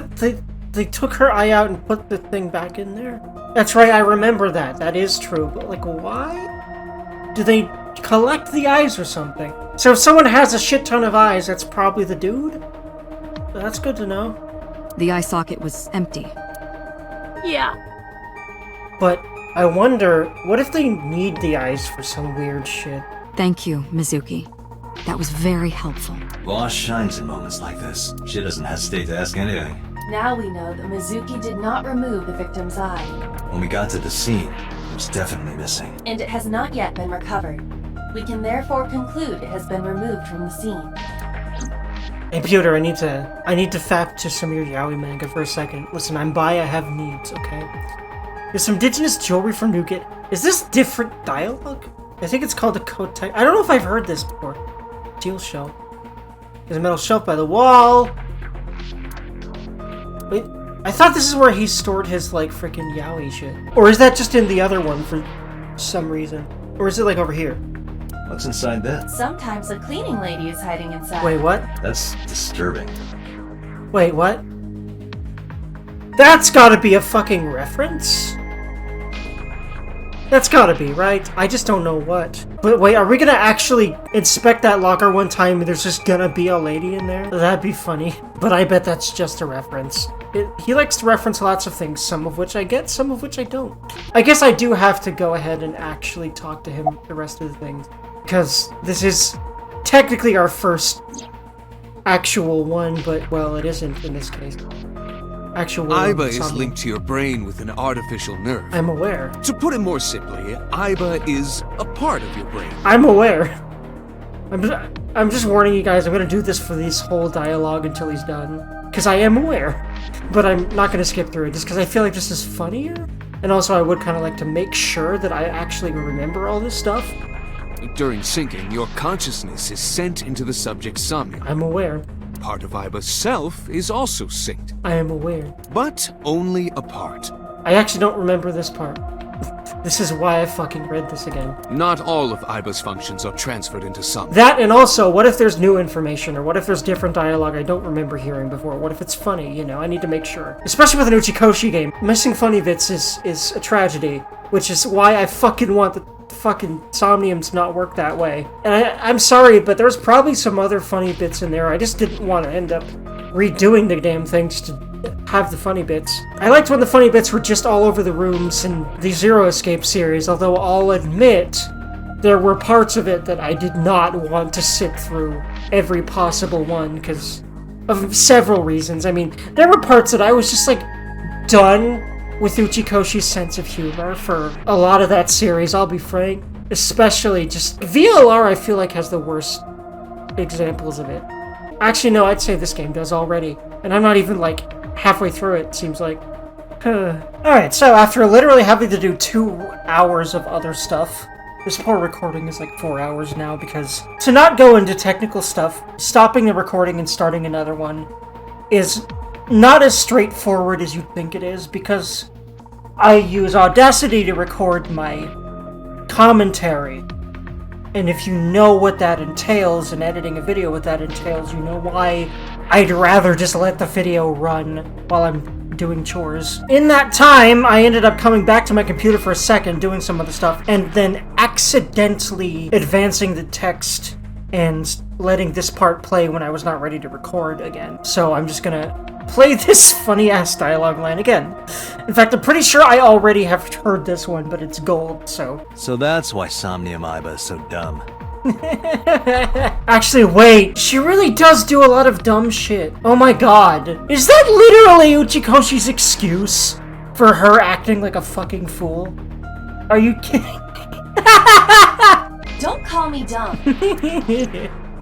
they took her eye out and put the thing back in there? That's right, I remember that. That is true. But, like, why? Do they collect the eyes or something? So if someone has a shit ton of eyes, that's probably the dude? That's good to know. The eye socket was empty. Yeah. But I wonder, what if they need the eyes for some weird shit? Thank you, Mizuki. That was very helpful. Boss shines in moments like this. She doesn't hesitate to ask anything. Now we know that Mizuki did not remove the victim's eye, When we got to the scene, it was definitely missing. and it has not yet been recovered. We can therefore conclude it has been removed from the scene. Hey, Pewter, I need to fap to some of your Yaaayy manga for a second. Listen, I'm bi, I have needs, okay? There's some indigenous jewelry from Nugget. Is this different dialogue? I think it's called a coat type. I don't know if I've heard this before. Steel shelf. There's a metal shelf by the wall. Wait, I thought this is where he stored his, like, freaking Yaaayy shit. Or is that just in the other one for some reason? Or is it, like, over here? What's inside that? Sometimes a cleaning lady is hiding inside. Wait, what? That's disturbing. Wait, what? That's gotta be a fucking reference? That's gotta be, right? I just don't know what. But wait, are we gonna actually inspect that locker one time and there's just gonna be a lady in there? That'd be funny. But I bet that's just a reference. He likes to reference lots of things, some of which I get, some of which I don't. I guess I do have to go ahead and actually talk to him the rest of the things. Because this is technically our first actual one, but, well, it isn't in this case. actual world of Aiba is Somnium. linked to your brain with an artificial nerve. I'm aware. To put it more simply, Aiba is a part of your brain. I'm aware. I'm just warning you guys, I'm gonna do this for this whole dialogue until he's done. Because I am aware. But I'm not gonna skip through it, just because I feel like this is funnier. And also I would kind of like to make sure that I actually remember all this stuff. During syncing, your consciousness is sent into the subject's somnium. I'm aware. Part of Aiba's self is also synced, I am aware. but only a part. I actually don't remember this part. This is why I fucking read this again. Not all of Aiba's functions are transferred into somnium. That, and also, what if there's new information, or what if there's different dialogue I don't remember hearing before? What if it's funny, you know? I need to make sure. Especially with an Uchikoshi game. Missing funny bits is a tragedy, which is why I fucking want the fucking Somnium to not work that way. And I'm sorry, but there's probably some other funny bits in there. I just didn't want to end up redoing the damn thing just to have the funny bits. I liked when the funny bits were just all over the rooms in the Zero Escape series, although I'll admit there were parts of it that I did not want to sit through every possible one because of several reasons. I mean, there were parts that I was just like done with Uchikoshi's sense of humor for a lot of that series, I'll be frank. Especially just VLR, I feel like has the worst examples of it. Actually, no, I'd say this game does already. And I'm not even like halfway through it seems like. Alright, so after literally having to do 2 hours of other stuff, this poor recording is like 4 hours now because to not go into technical stuff, stopping the recording and starting another one is not as straightforward as you'd think it is because I use Audacity to record my commentary. And if you know what that entails, and editing a video what that entails, you know why I'd rather just let the video run while I'm doing chores. In that time, I ended up coming back to my computer for a second, doing some other stuff, and then accidentally advancing the text and letting this part play when I was not ready to record again. So I'm just gonna play this funny-ass dialogue line again. In fact, I'm pretty sure I already have heard this one, but it's gold, so... So that's why Somnium Aiba is so dumb. Actually, wait. She really does do a lot of dumb shit. Oh my god. Is that literally Uchikoshi's excuse for her acting like a fucking fool? Are you kidding? Don't call me dumb.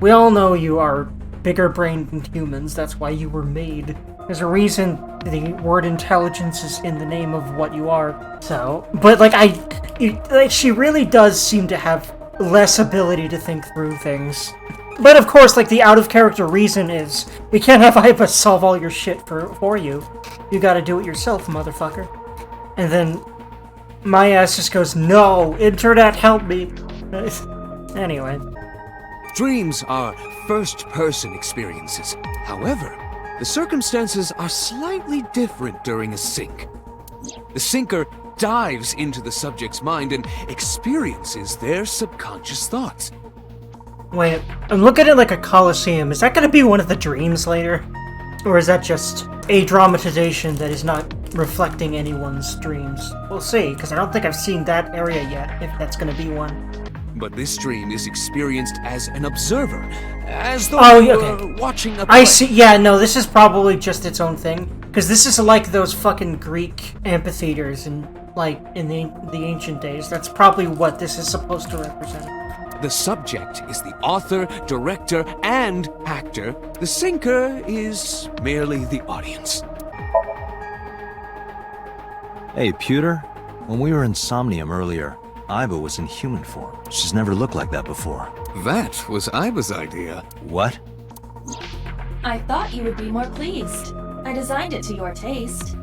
We all know you are bigger brained than humans. That's why you were made. There's a reason the word intelligence is in the name of what you are. So, but like she really does seem to have less ability to think through things. But of course, like the out of character reason is we can't have Aiba solve all your shit for you. You gotta do it yourself, motherfucker. And then my ass just goes, no, internet, help me. Anyway. Dreams are first-person experiences. However, the circumstances are slightly different during a sync. The syncer dives into the subject's mind and experiences their subconscious thoughts. Wait, I'm looking at like a coliseum. Is that gonna be one of the dreams later? Or is that just a dramatization that is not reflecting anyone's dreams? We'll see, because I don't think I've seen that area yet, if that's gonna be one. But this dream is experienced as an observer, as though you were watching a play. I see, yeah, no, this is probably just its own thing. Because this is like those fucking Greek amphitheaters in the ancient days. That's probably what this is supposed to represent. The subject is the author, director, and actor. The syncer is merely the audience. Hey, Pewter. When we were in Somnium earlier, Aiba was in human form. She's never looked like that before. That was Aiba's idea. What? I thought you would be more pleased. I designed it to your taste.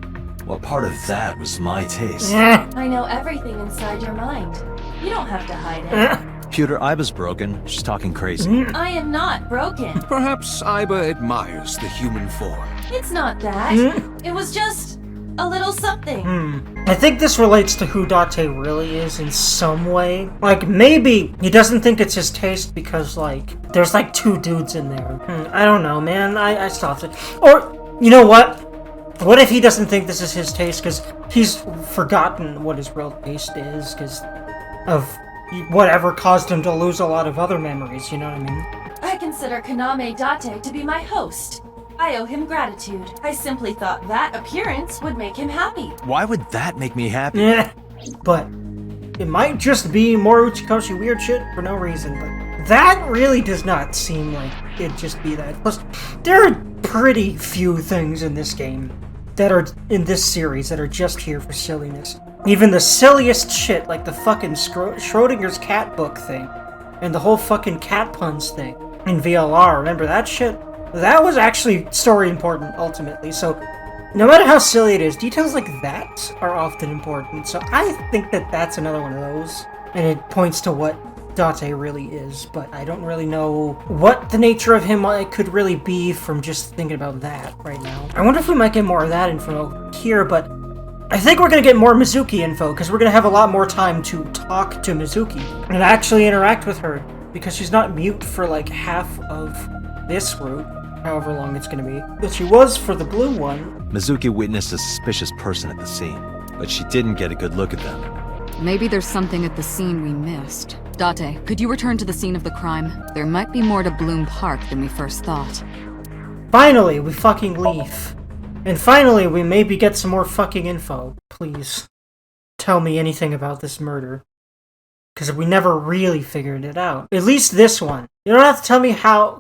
Well, part of that was my taste. I know everything inside your mind. You don't have to hide it. Pewter, Aiba's broken. She's talking crazy. I am not broken. Perhaps Aiba admires the human form. It's not that. It was just a little something. I think this relates to who Date really is in some way. Like, maybe he doesn't think it's his taste because, like, there's like 2 dudes in there. I don't know, man. I stopped it. Or, you know what? What if he doesn't think this is his taste because he's forgotten what his real taste is because of whatever caused him to lose a lot of other memories, you know what I mean? I consider Kaname Date to be my host. I owe him gratitude. I simply thought that appearance would make him happy. Why would that make me happy? Yeah, but it might just be more Uchikoshi weird shit for no reason, but that really does not seem like it'd just be that. Plus, there are pretty few things in this game that are in this series that are just here for silliness. Even the silliest shit, like the fucking Schrodinger's cat book thing, and the whole fucking cat puns thing in VLR, remember that shit? That was actually story important, ultimately, so no matter how silly it is, details like that are often important, so I think that that's another one of those, and it points to what Date really is, but I don't really know what the nature of him could really be from just thinking about that right now. I wonder if we might get more of that info here, but I think we're gonna get more Mizuki info, because we're gonna have a lot more time to talk to Mizuki and actually interact with her, because she's not mute for like half of this route, however long it's gonna be. But she was for the blue one. Mizuki witnessed a suspicious person at the scene, but she didn't get a good look at them. Maybe there's something at the scene we missed. Date, could you return to the scene of the crime? There might be more to Bloom Park than we first thought. Finally, we fucking leave. And finally, we maybe get some more fucking info. Please, tell me anything about this murder. Because we never really figured it out. At least this one. You don't have to tell me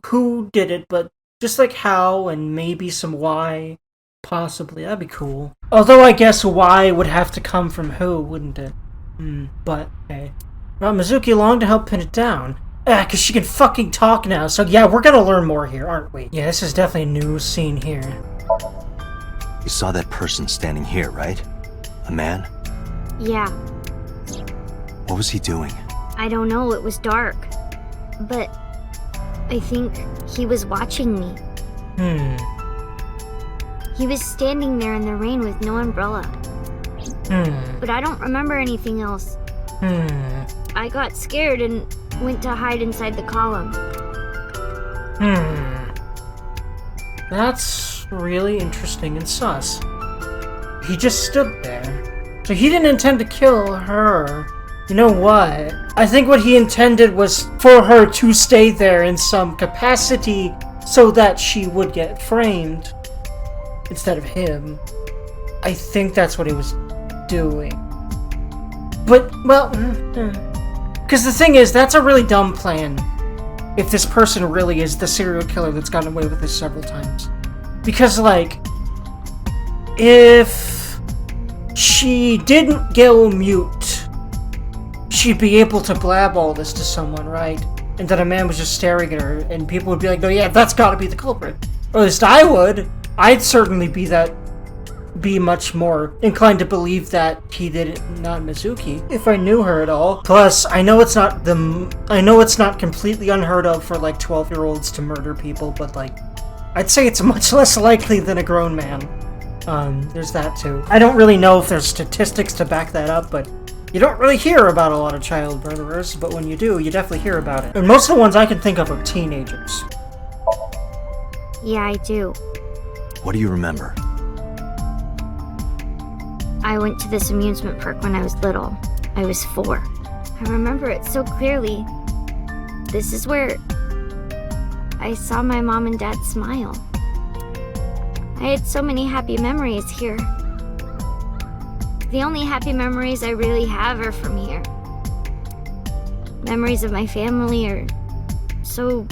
who did it, but just like how and maybe some why. Possibly, that'd be cool. Although I guess why would have to come from who, wouldn't it? But, okay. Well, Mizuki longed to help pin it down. Cause she can fucking talk now, so yeah, we're gonna learn more here, aren't we? Yeah, this is definitely a new scene here. You saw that person standing here, right? A man? Yeah, What was he doing? I don't know, it was dark. But I think he was watching me. He was standing there in the rain with no umbrella. But I don't remember anything else. I got scared and went to hide inside the column. That's really interesting and sus. He just stood there. So he didn't intend to kill her. You know what? I think what he intended was for her to stay there in some capacity so that she would get framed instead of him. I think that's what he was doing. But, well, because the thing is, that's a really dumb plan. If this person really is the serial killer that's gotten away with this several times. Because, like, if she didn't go mute, she'd be able to blab all this to someone, right? And then a man was just staring at her, and people would be like, no, yeah, that's gotta be the culprit. Or at least I would. I'd certainly be much more inclined to believe that he did it, not Mizuki, if I knew her at all. Plus, I know it's not completely unheard of for like 12-year-olds to murder people, but like, I'd say it's much less likely than a grown man. There's that too. I don't really know if there's statistics to back that up, but you don't really hear about a lot of child murderers, but when you do, you definitely hear about it. And most of the ones I can think of are teenagers. Yeah, I do. What do you remember? I went to this amusement park when I was little. I was 4. I remember it so clearly. This is where I saw my mom and dad smile. I had so many happy memories here. The only happy memories I really have are from here. Memories of my family are so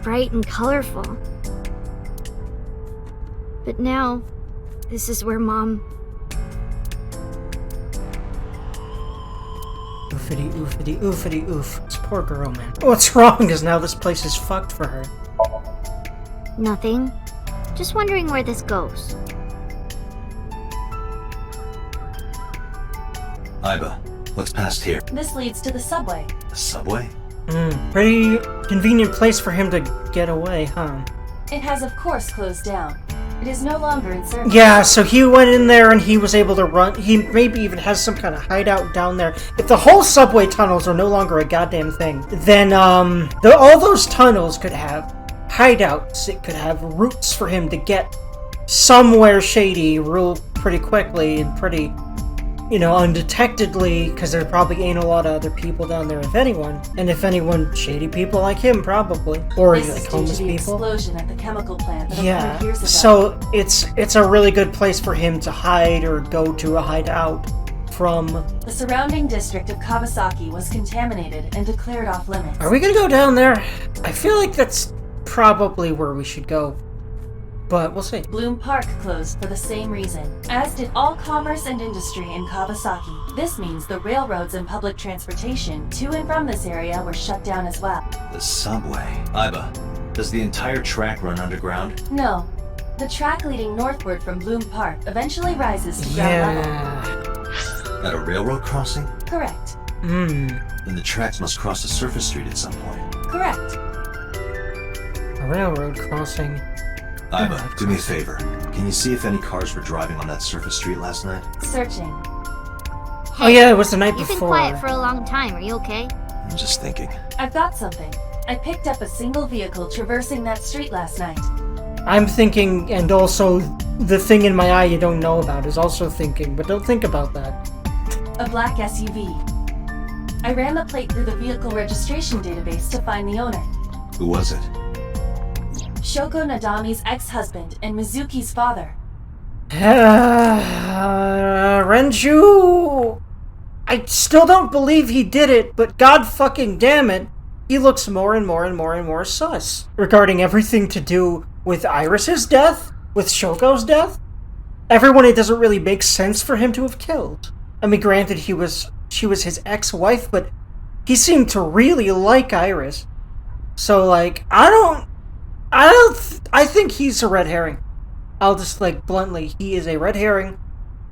bright and colorful. But now, this is where Mom... Oofity, oofity, oofity, oof. This poor girl, man. What's wrong is now this place is fucked for her. Nothing. Just wondering where this goes. Aiba, what's past here? This leads to the subway. The subway? Pretty convenient place for him to get away, huh? It has of course closed down. It is no longer in service. Yeah, so he went in there and he was able to run. He maybe even has some kind of hideout down there. If the whole subway tunnels are no longer a goddamn thing, then all those tunnels could have hideouts. It could have routes for him to get somewhere shady real pretty quickly and pretty you know, undetectedly, because there probably ain't a lot of other people down there, if anyone. And if anyone, shady people like him, probably. Or This like is due homeless to the people. explosion at the chemical plant that occurred Yeah, years ago. so it's a really good place for him to hide or go to a hideout from. The surrounding district of Kawasaki was contaminated and declared off limits. Are we gonna go down there? I feel like that's probably where we should go. But we'll see. Bloom Park closed for the same reason, as did all commerce and industry in Kawasaki. This means the railroads and public transportation to and from this area were shut down as well. The subway. Iba, does the entire track run underground? No. The track leading northward from Bloom Park eventually rises to ground level. Yeah. At a railroad crossing? Correct. Then the tracks must cross a surface street at some point. Correct. A railroad crossing. Iba, do me a favor. Can you see if any cars were driving on that surface street last night? Searching. Oh yeah, it was the night You've been before. quiet for a long time. Are you okay? I'm just thinking. I've got something. I picked up a single vehicle traversing that street last night. I'm thinking, and also the thing in my eye you don't know about is also thinking, but don't think about that. A black SUV. I ran the plate through the vehicle registration database to find the owner. Who was it? Shoko Nadami's ex-husband and Mizuki's father. Renju... I still don't believe he did it, but god fucking damn it, he looks more and more and more and more sus. Regarding everything to do with Iris's death, with Shoko's death, everyone it doesn't really make sense for him to have killed. I mean, granted, she was his ex-wife, but he seemed to really like Iris. So, like, I think he's a red herring. I'll just, like, bluntly, he is a red herring.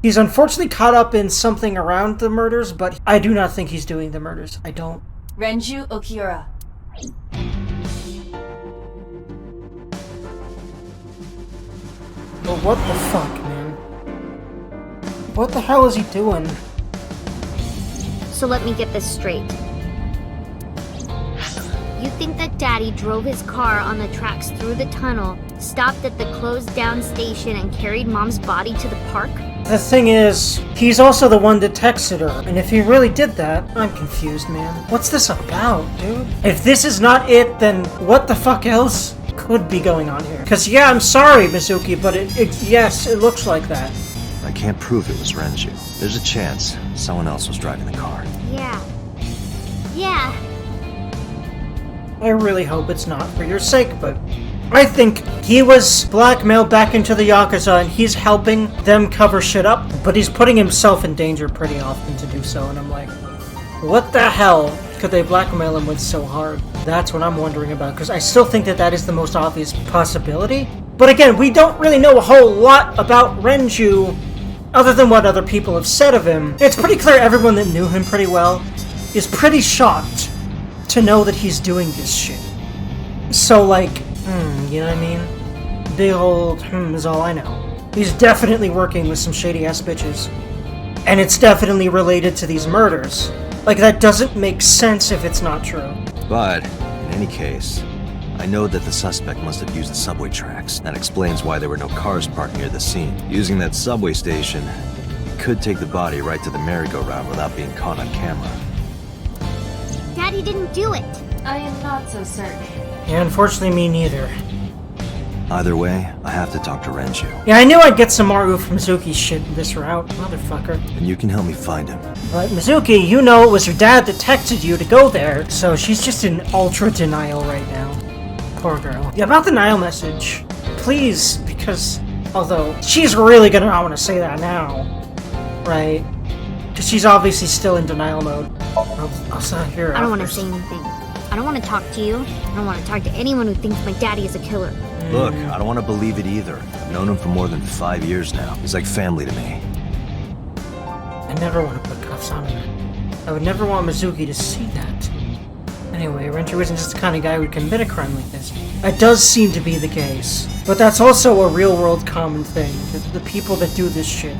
He's unfortunately caught up in something around the murders, but I do not think he's doing the murders. I don't. Renju Okiura. But what the fuck, man? What the hell is he doing? So let me get this straight. You think that Daddy drove his car on the tracks through the tunnel, stopped at the closed down station, and carried Mom's body to the park? The thing is, he's also the one that texted her, and if he really did that, I'm confused, man. What's this about, dude? If this is not it, then what the fuck else could be going on here? Because, yeah, I'm sorry, Mizuki, but yes, it looks like that. I can't prove it was Renju. There's a chance someone else was driving the car. Yeah. Yeah. I really hope it's not for your sake, but I think he was blackmailed back into the Yakuza and he's helping them cover shit up, but he's putting himself in danger pretty often to do so, and I'm like, what the hell could they blackmail him with so hard? That's what I'm wondering about, because I still think that is the most obvious possibility. But again, we don't really know a whole lot about Renju, other than what other people have said of him. It's pretty clear everyone that knew him pretty well is pretty shocked to know that he's doing this shit. So, like, you know what I mean? Big old is all I know. He's definitely working with some shady-ass bitches. And it's definitely related to these murders. Like, that doesn't make sense if it's not true. But, in any case, I know that the suspect must have used the subway tracks. That explains why there were no cars parked near the scene. Using that subway station, he could take the body right to the merry-go-round without being caught on camera. Daddy didn't do it. I am not so certain. Yeah, unfortunately, me neither. Either way, I have to talk to Renju. Yeah, I knew I'd get some more Ooof Mizuki shit this route, motherfucker. And you can help me find him. But Mizuki, you know it was your dad that texted you to go there, so she's just in ultra denial right now. Poor girl. Yeah, about the Nile message, please, because although she's really gonna not want to say that now, right? Because she's obviously still in denial mode. I'll stop here. I don't want to say anything. I don't want to talk to you. I don't want to talk to anyone who thinks my daddy is a killer. Look, I don't want to believe it either. I've known him for more than 5 years now. He's like family to me. I never want to put cuffs on her. I would never want Mizuki to see that. Anyway, Renju isn't just the kind of guy who would commit a crime like this. That does seem to be the case. But that's also a real-world common thing. The people that do this shit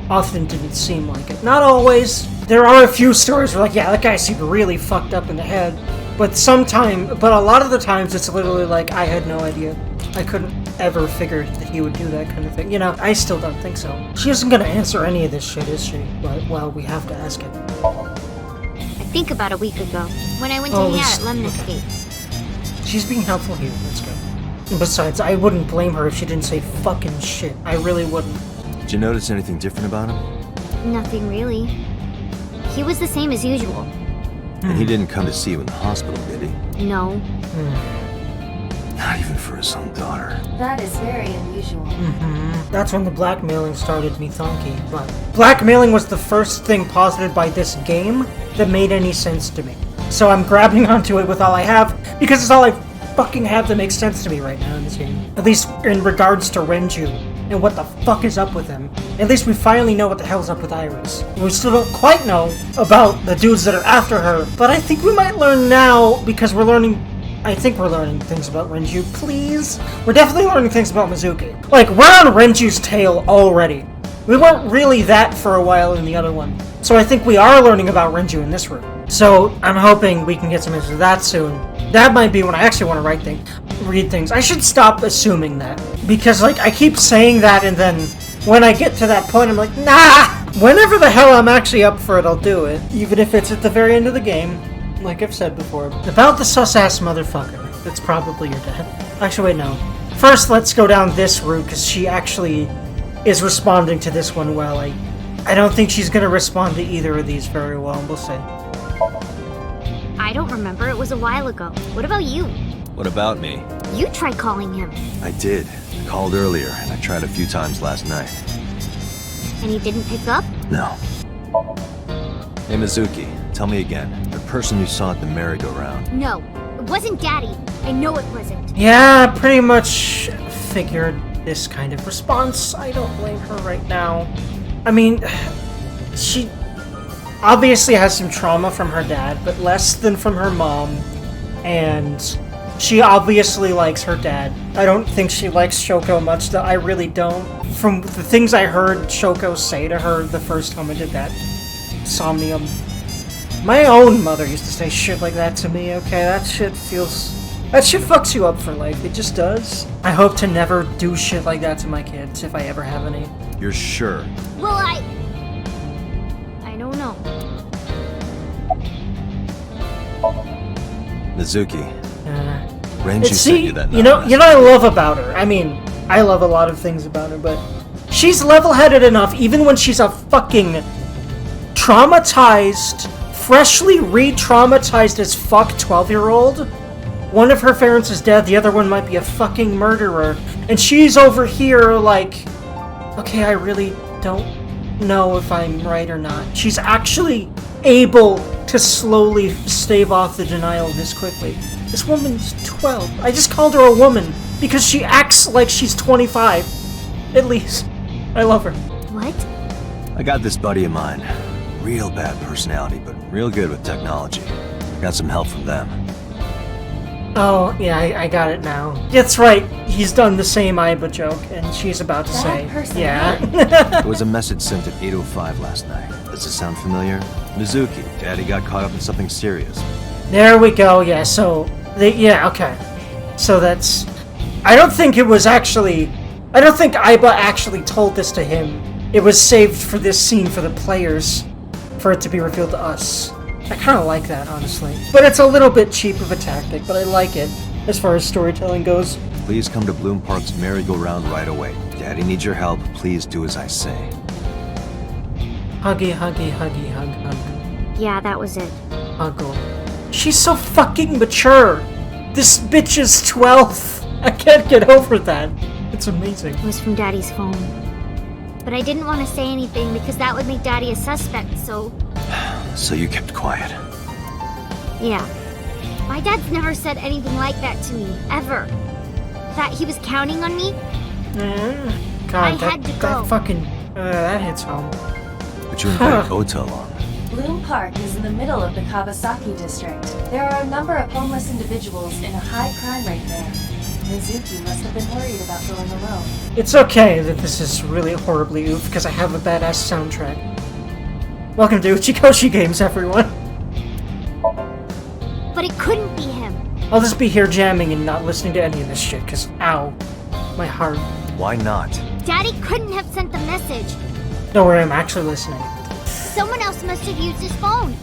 often didn't seem like it. Not always. There are a few stories where, like, yeah, that guy seemed really fucked up in the head. But a lot of the times it's literally like, I had no idea. I couldn't ever figured that he would do that kind of thing. You know, I still don't think so. She isn't gonna answer any of this shit, is she? But, well, we have to ask it. I think about a week ago, when I went to Oh, hang we out s- at Lemon okay. Escape. She's being helpful here, that's good. And besides, I wouldn't blame her if she didn't say fucking shit. I really wouldn't. Did you notice anything different about him? Nothing really. He was the same as usual. And he didn't come to see you in the hospital, did he? No. Not even for his own daughter. That is very unusual. That's when the blackmailing started me thonky, but blackmailing was the first thing posited by this game that made any sense to me. So I'm grabbing onto it with all I have, because it's all I fucking have that makes sense to me right now in this game. At least in regards to Renju, and what the fuck is up with him. At least we finally know what the hell's up with Iris. We still don't quite know about the dudes that are after her, but I think we might learn now, because I think we're learning things about Renju, please. We're definitely learning things about Mizuki. Like, we're on Renju's tail already. We weren't really that for a while in the other one. So I think we are learning about Renju in this room. So I'm hoping we can get some answers to that soon. That might be when I actually want to read things. I should stop assuming that. Because, like, I keep saying that, and then when I get to that point, I'm like, nah! Whenever the hell I'm actually up for it, I'll do it. Even if it's at the very end of the game. Like I've said before. About the sus-ass motherfucker. That's probably your dad. Actually, wait, no. First, let's go down this route, because she actually is responding to this one well. I don't think she's going to respond to either of these very well. We'll see. I don't remember. It was a while ago. What about you? What about me? You tried calling him. I did. I called earlier, and I tried a few times last night. And he didn't pick up? No. Hey, Mizuki, tell me again. The person you saw at the merry-go-round. No. It wasn't Daddy. I know it wasn't. Yeah, pretty much figured this kind of response. I don't blame her right now. I mean, she obviously has some trauma from her dad, but less than from her mom. And she obviously likes her dad. I don't think she likes Shoko much, though. I really don't. From the things I heard Shoko say to her the first time I did that Somnium. My own mother used to say shit like that to me, okay? That shit fucks you up for life. It just does. I hope to never do shit like that to my kids, if I ever have any. You're sure? Well, I don't know. Mizuki, Renju sent See, you that you know note. what I love about her? I mean, I love a lot of things about her, but she's level-headed enough, even when she's a fucking traumatized, freshly re-traumatized as fuck 12-year-old. One of her parents is dead, the other one might be a fucking murderer, and she's over here like, okay, I really don't know if I'm right or not. She's actually able to slowly stave off the denial this quickly. This woman's 12. I just called her a woman because she acts like she's 25. At least. I love her. What? I got this buddy of mine. Real bad personality, but real good with technology. I got some help from them. Oh, yeah, I got it now. That's right. He's done the same Aiba joke, and she's about to say, yeah. There was a message sent at 8:05 last night. Does it sound familiar? Mizuki, Daddy got caught up in something serious. There we go, yeah, so, yeah, okay. So that's... I don't think Aiba actually told this to him. It was saved for this scene for the players, for it to be revealed to us. I kind of like that, honestly. But it's a little bit cheap of a tactic, but I like it, as far as storytelling goes. Please come to Bloom Park's merry-go-round right away. Daddy needs your help. Please do as I say. Huggy, huggy, huggy, hug, hug. Yeah, that was it. Huggle. She's so fucking mature! This bitch is 12! I can't get over that. It's amazing. It was from Daddy's phone. But I didn't want to say anything because that would make Daddy a suspect, so... So you kept quiet. Yeah. My dad's never said anything like that to me, ever. That he was counting on me? God, I had to go. that fucking... that hits home. But you invited Ota along. Bloom Park is in the middle of the Kawasaki district. There are a number of homeless individuals in a high crime rate there. Mizuki must have been worried about going alone. It's okay that this is really horribly oof, because I have a badass soundtrack. Welcome to Uchikoshi Games, everyone. But it couldn't be him. I'll just be here jamming and not listening to any of this shit, because ow. my heart. Why not? Daddy couldn't have sent the message. Don't worry, I'm actually listening. Someone else must have used his phone.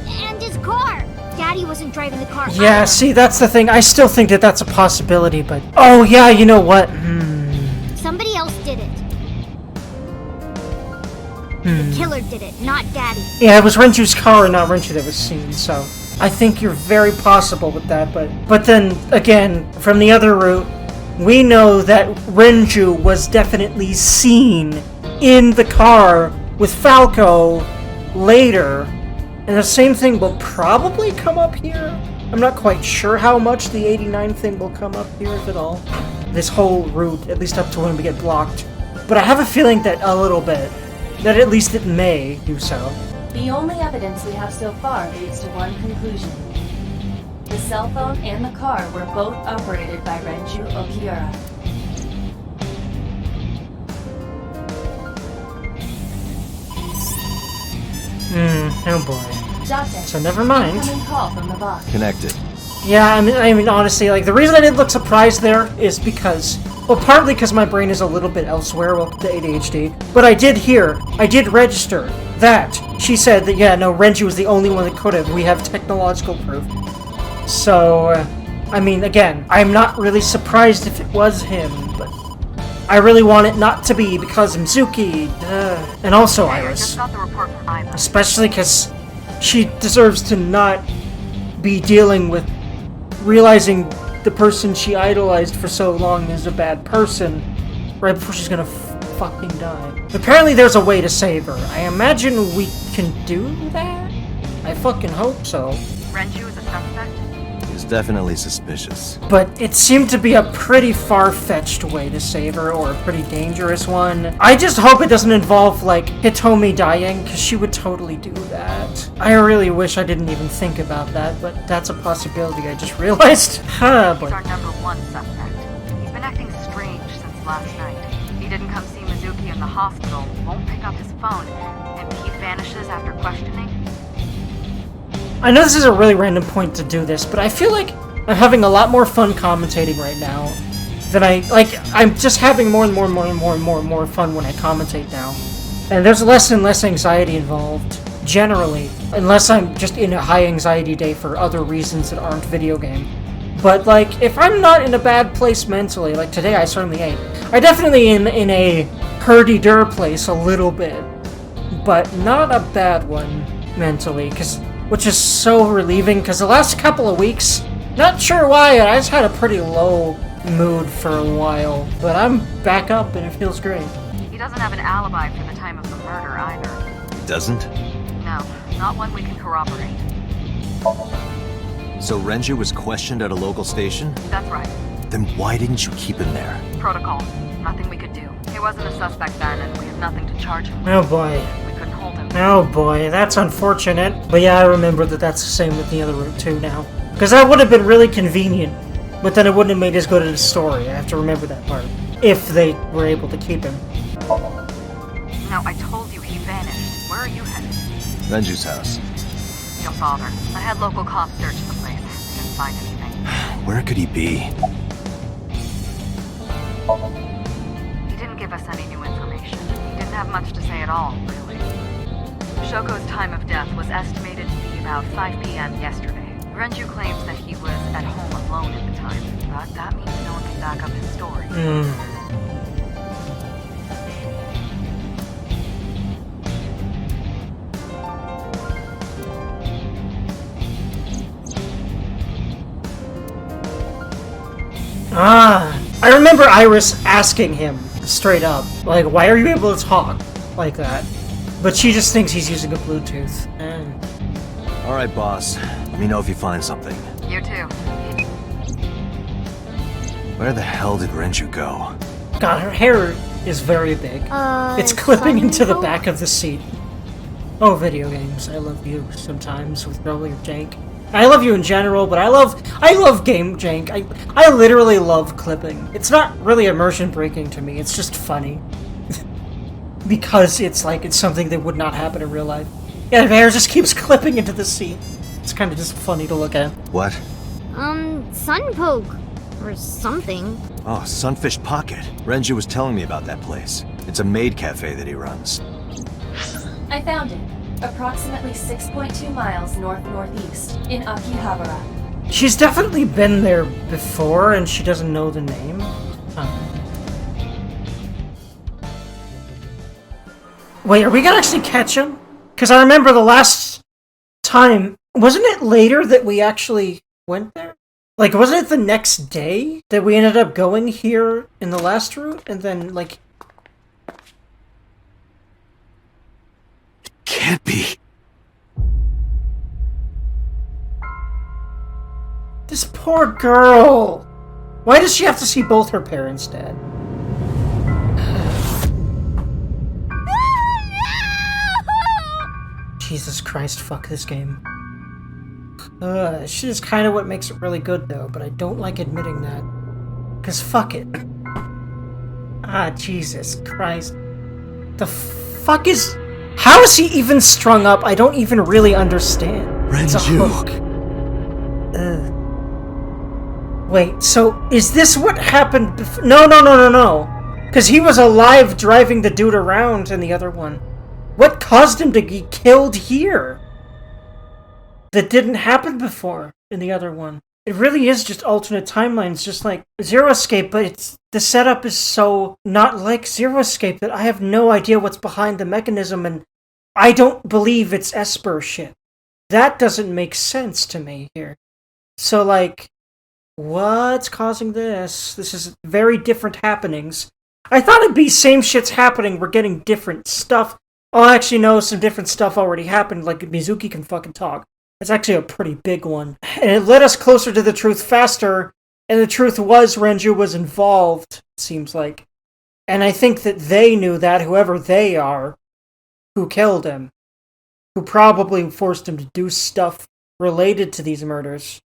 And his car. Daddy wasn't driving the car. Yeah, either. see, that's the thing. I still think that that's a possibility, but... Oh, yeah, you know what? Somebody else did it. The killer did it, not Daddy. Yeah, it was Renju's car and not Renju that was seen, so... I think you're very possible with that, but then, again, from the other route, we know that Renju was definitely seen in the car with Falco later, and the same thing will probably come up here. I'm not quite sure how much the 89 thing will come up here, if at all. This whole route, at least up to when we get blocked. But I have a feeling that a little bit, that at least it may do so. The only evidence we have so far leads to one conclusion. The cell phone and the car were both operated by Renju Okiura. Oh boy. Date, So never mind. incoming call from the boss. Connected. Yeah, I mean, honestly, like, the reason I didn't look surprised there is because, well, partly because my brain is a little bit elsewhere, well, the ADHD, but I did register that she said that, yeah, no, Renju was the only one that could have. We have technological proof. So, I mean, again, I'm not really surprised if it was him, but I really want it not to be because Mizuki, and also Iris. Especially because she deserves to not be dealing with realizing the person she idolized for so long is a bad person right before she's gonna fucking die. Apparently there's a way to save her. I imagine we can do that? I fucking hope so. Renju is a suspect? He's definitely suspicious. But it seemed to be a pretty far-fetched way to save her, or a pretty dangerous one. I just hope it doesn't involve, like, Hitomi dying, because she would totally do that. I really wish I didn't even think about that, but that's a possibility I just realized. Huh, He's but... our number one suspect. He's been acting strange since last night. He didn't come see Mizuki in the hospital, won't pick up his phone, and he vanishes after questioning. I know this is a really random point to do this, but I feel like I'm having a lot more fun commentating right now than I'm just having more and more fun when I commentate now. And there's less and less anxiety involved, generally, unless I'm just in a high anxiety day for other reasons that aren't video game. But, like, if I'm not in a bad place mentally, like today I certainly ain't. I definitely in a hurdy-dur place a little bit, but not a bad one mentally, which is so relieving, because the last couple of weeks, not sure why, I just had a pretty low mood for a while, but I'm back up and it feels great. He doesn't have an alibi for the time of the murder either. He doesn't? No, not one we can corroborate. So Renju was questioned at a local station? That's right. Then why didn't you keep him there? Protocol. Nothing we could do. He wasn't a suspect then, and we had nothing to charge him with. Oh boy. We couldn't hold him. Oh boy, that's unfortunate. But yeah, I remember that that's the same with the other route too now. Because that would have been really convenient, but then it wouldn't have made as good of a story. I have to remember that part. If they were able to keep him. No, I told you he vanished. Where are you headed? Renju's house. Don't bother. I had local cops search the place. They didn't find anything. Where could he be? He didn't give us any new information. He didn't have much to say at all, really. Shoko's time of death was estimated to be about 5 p.m. yesterday. Renju claims that he was at home alone at the time, but that means no one can back up his story. I remember Iris asking him straight up, like, why are you able to talk like that? But she just thinks he's using a Bluetooth. Alright, boss. Let me know if you find something. You too. Where the hell did Renju go? God, her hair is very big. It's clipping into the back of the seat. Oh, video games. I love you sometimes with all your jank. I love you in general, but I love game jank. I literally love clipping. It's not really immersion breaking to me, it's just funny. Because it's something that would not happen in real life. Yeah, the hair just keeps clipping into the seat. It's kind of just funny to look at. What? Sun poke. or something. Oh, Sunfish Pocket. Renju was telling me about that place. It's a maid cafe that he runs. I found it. Approximately 6.2 miles north-northeast in Akihabara. She's definitely been there before, and she doesn't know the name. Wait, are we gonna actually catch him? Because I remember the last time... Wasn't it later that we actually went there? Like, wasn't it the next day that we ended up going here in the last route? And then, like... Can't be. This poor girl! Why does she have to see both her parents dead? Jesus Christ, fuck this game. Shit is kind of what makes it really good, though, but I don't like admitting that. Because fuck it. Ah, Jesus Christ. The fuck is... How is he even strung up? I don't even really understand. It's a hook. Wait, so is this what happened before? No. Because he was alive driving the dude around in the other one. What caused him to get killed here? That didn't happen before in the other one. It really is just alternate timelines, just like Zero Escape, but the setup is so not like Zero Escape that I have no idea what's behind the mechanism, and I don't believe it's Esper shit. That doesn't make sense to me here. So, like, what's causing this? This is very different happenings. I thought it'd be same shit's happening, we're getting different stuff. Oh, actually, no, some different stuff already happened, like Mizuki can fucking talk. It's actually a pretty big one. And it led us closer to the truth faster, and the truth was Renju was involved, it seems like. And I think that they knew that, whoever they are, who killed him, who probably forced him to do stuff related to these murders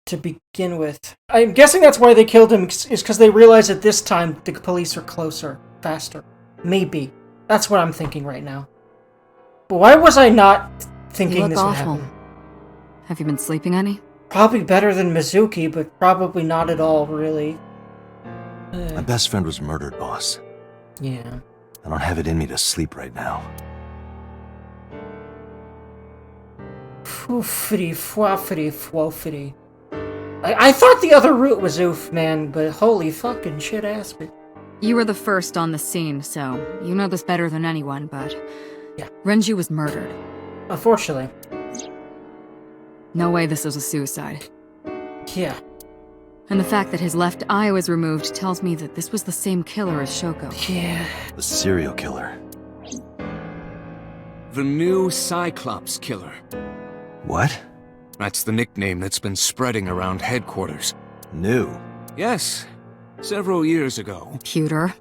to begin with. I'm guessing that's why they killed him, is because they realized at this time the police are closer, faster. Maybe. That's what I'm thinking right now. But why was I not thinking this would happen? Have you been sleeping any? Probably better than Mizuki, but probably not at all, really. My best friend was murdered, boss. Yeah. I don't have it in me to sleep right now. Foofity, fwaffity, fwoffity. I thought the other route was Oof, man, but holy fucking shit ass bitch. You were the first on the scene, so you know this better than anyone, but... Yeah. Renju was murdered. Unfortunately. No way this was a suicide. Yeah. And the fact that his left eye was removed tells me that this was the same killer as Shoko. Yeah. The serial killer. The new Cyclops killer. What? That's the nickname that's been spreading around headquarters. New? Yes. Several years ago. Computer.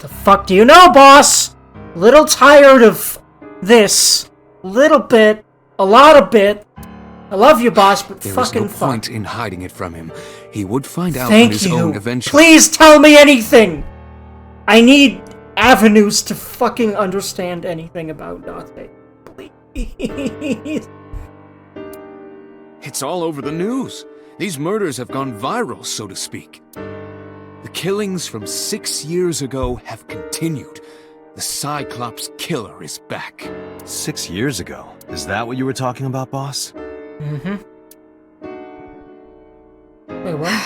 The fuck do you know, boss? Little tired of this. Little bit. A lot of bit. I love you, boss, but There fucking was no point fuck. in hiding it from him. He would find out on Thank his you. own eventually. Please tell me anything! I need avenues to fucking understand anything about Date. Please. It's all over the news. These murders have gone viral, so to speak. The killings from 6 years ago have continued. The Cyclops killer is back. 6 years ago? Is that what you were talking about, boss? Mm-hmm. Wait, what?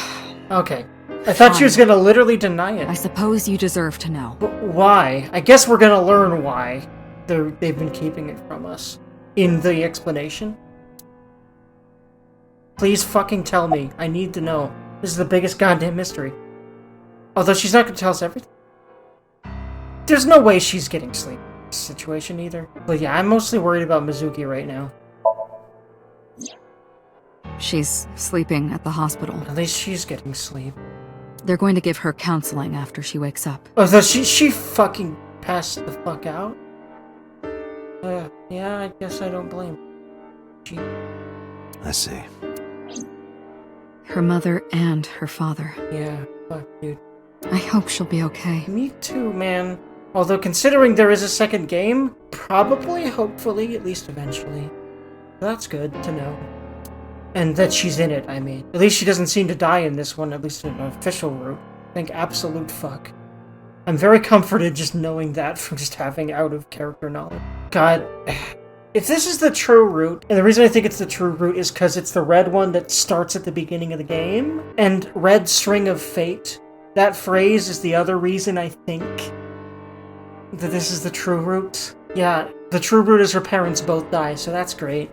Okay. I thought she was gonna literally deny I it. suppose you deserve to know. But why? I guess we're gonna learn why they've been keeping it from us. In the explanation. Please fucking tell me. I need to know. This is the biggest goddamn mystery. Although she's not gonna tell us everything. There's no way she's getting sleep in this situation either. But yeah, I'm mostly worried about Mizuki right now. She's sleeping at the hospital. At least she's getting sleep. They're going to give her counseling after she wakes up. Oh, so she fucking passed the fuck out? Yeah, I guess I don't blame her. I see. Her mother and her father. Yeah, fuck, dude. I hope she'll be okay. Me too, man. Although considering there is a second game, probably, hopefully, at least eventually. That's good to know. And that she's in it, I mean. At least she doesn't seem to die in this one, at least in an official route. Thank absolute fuck. I'm very comforted just knowing that from just having out-of-character knowledge. God, if this is the true route, and the reason I think it's the true route is because it's the red one that starts at the beginning of the game, and red string of fate, that phrase is the other reason I think that this is the true route. Yeah, the true route is her parents both die, so that's great.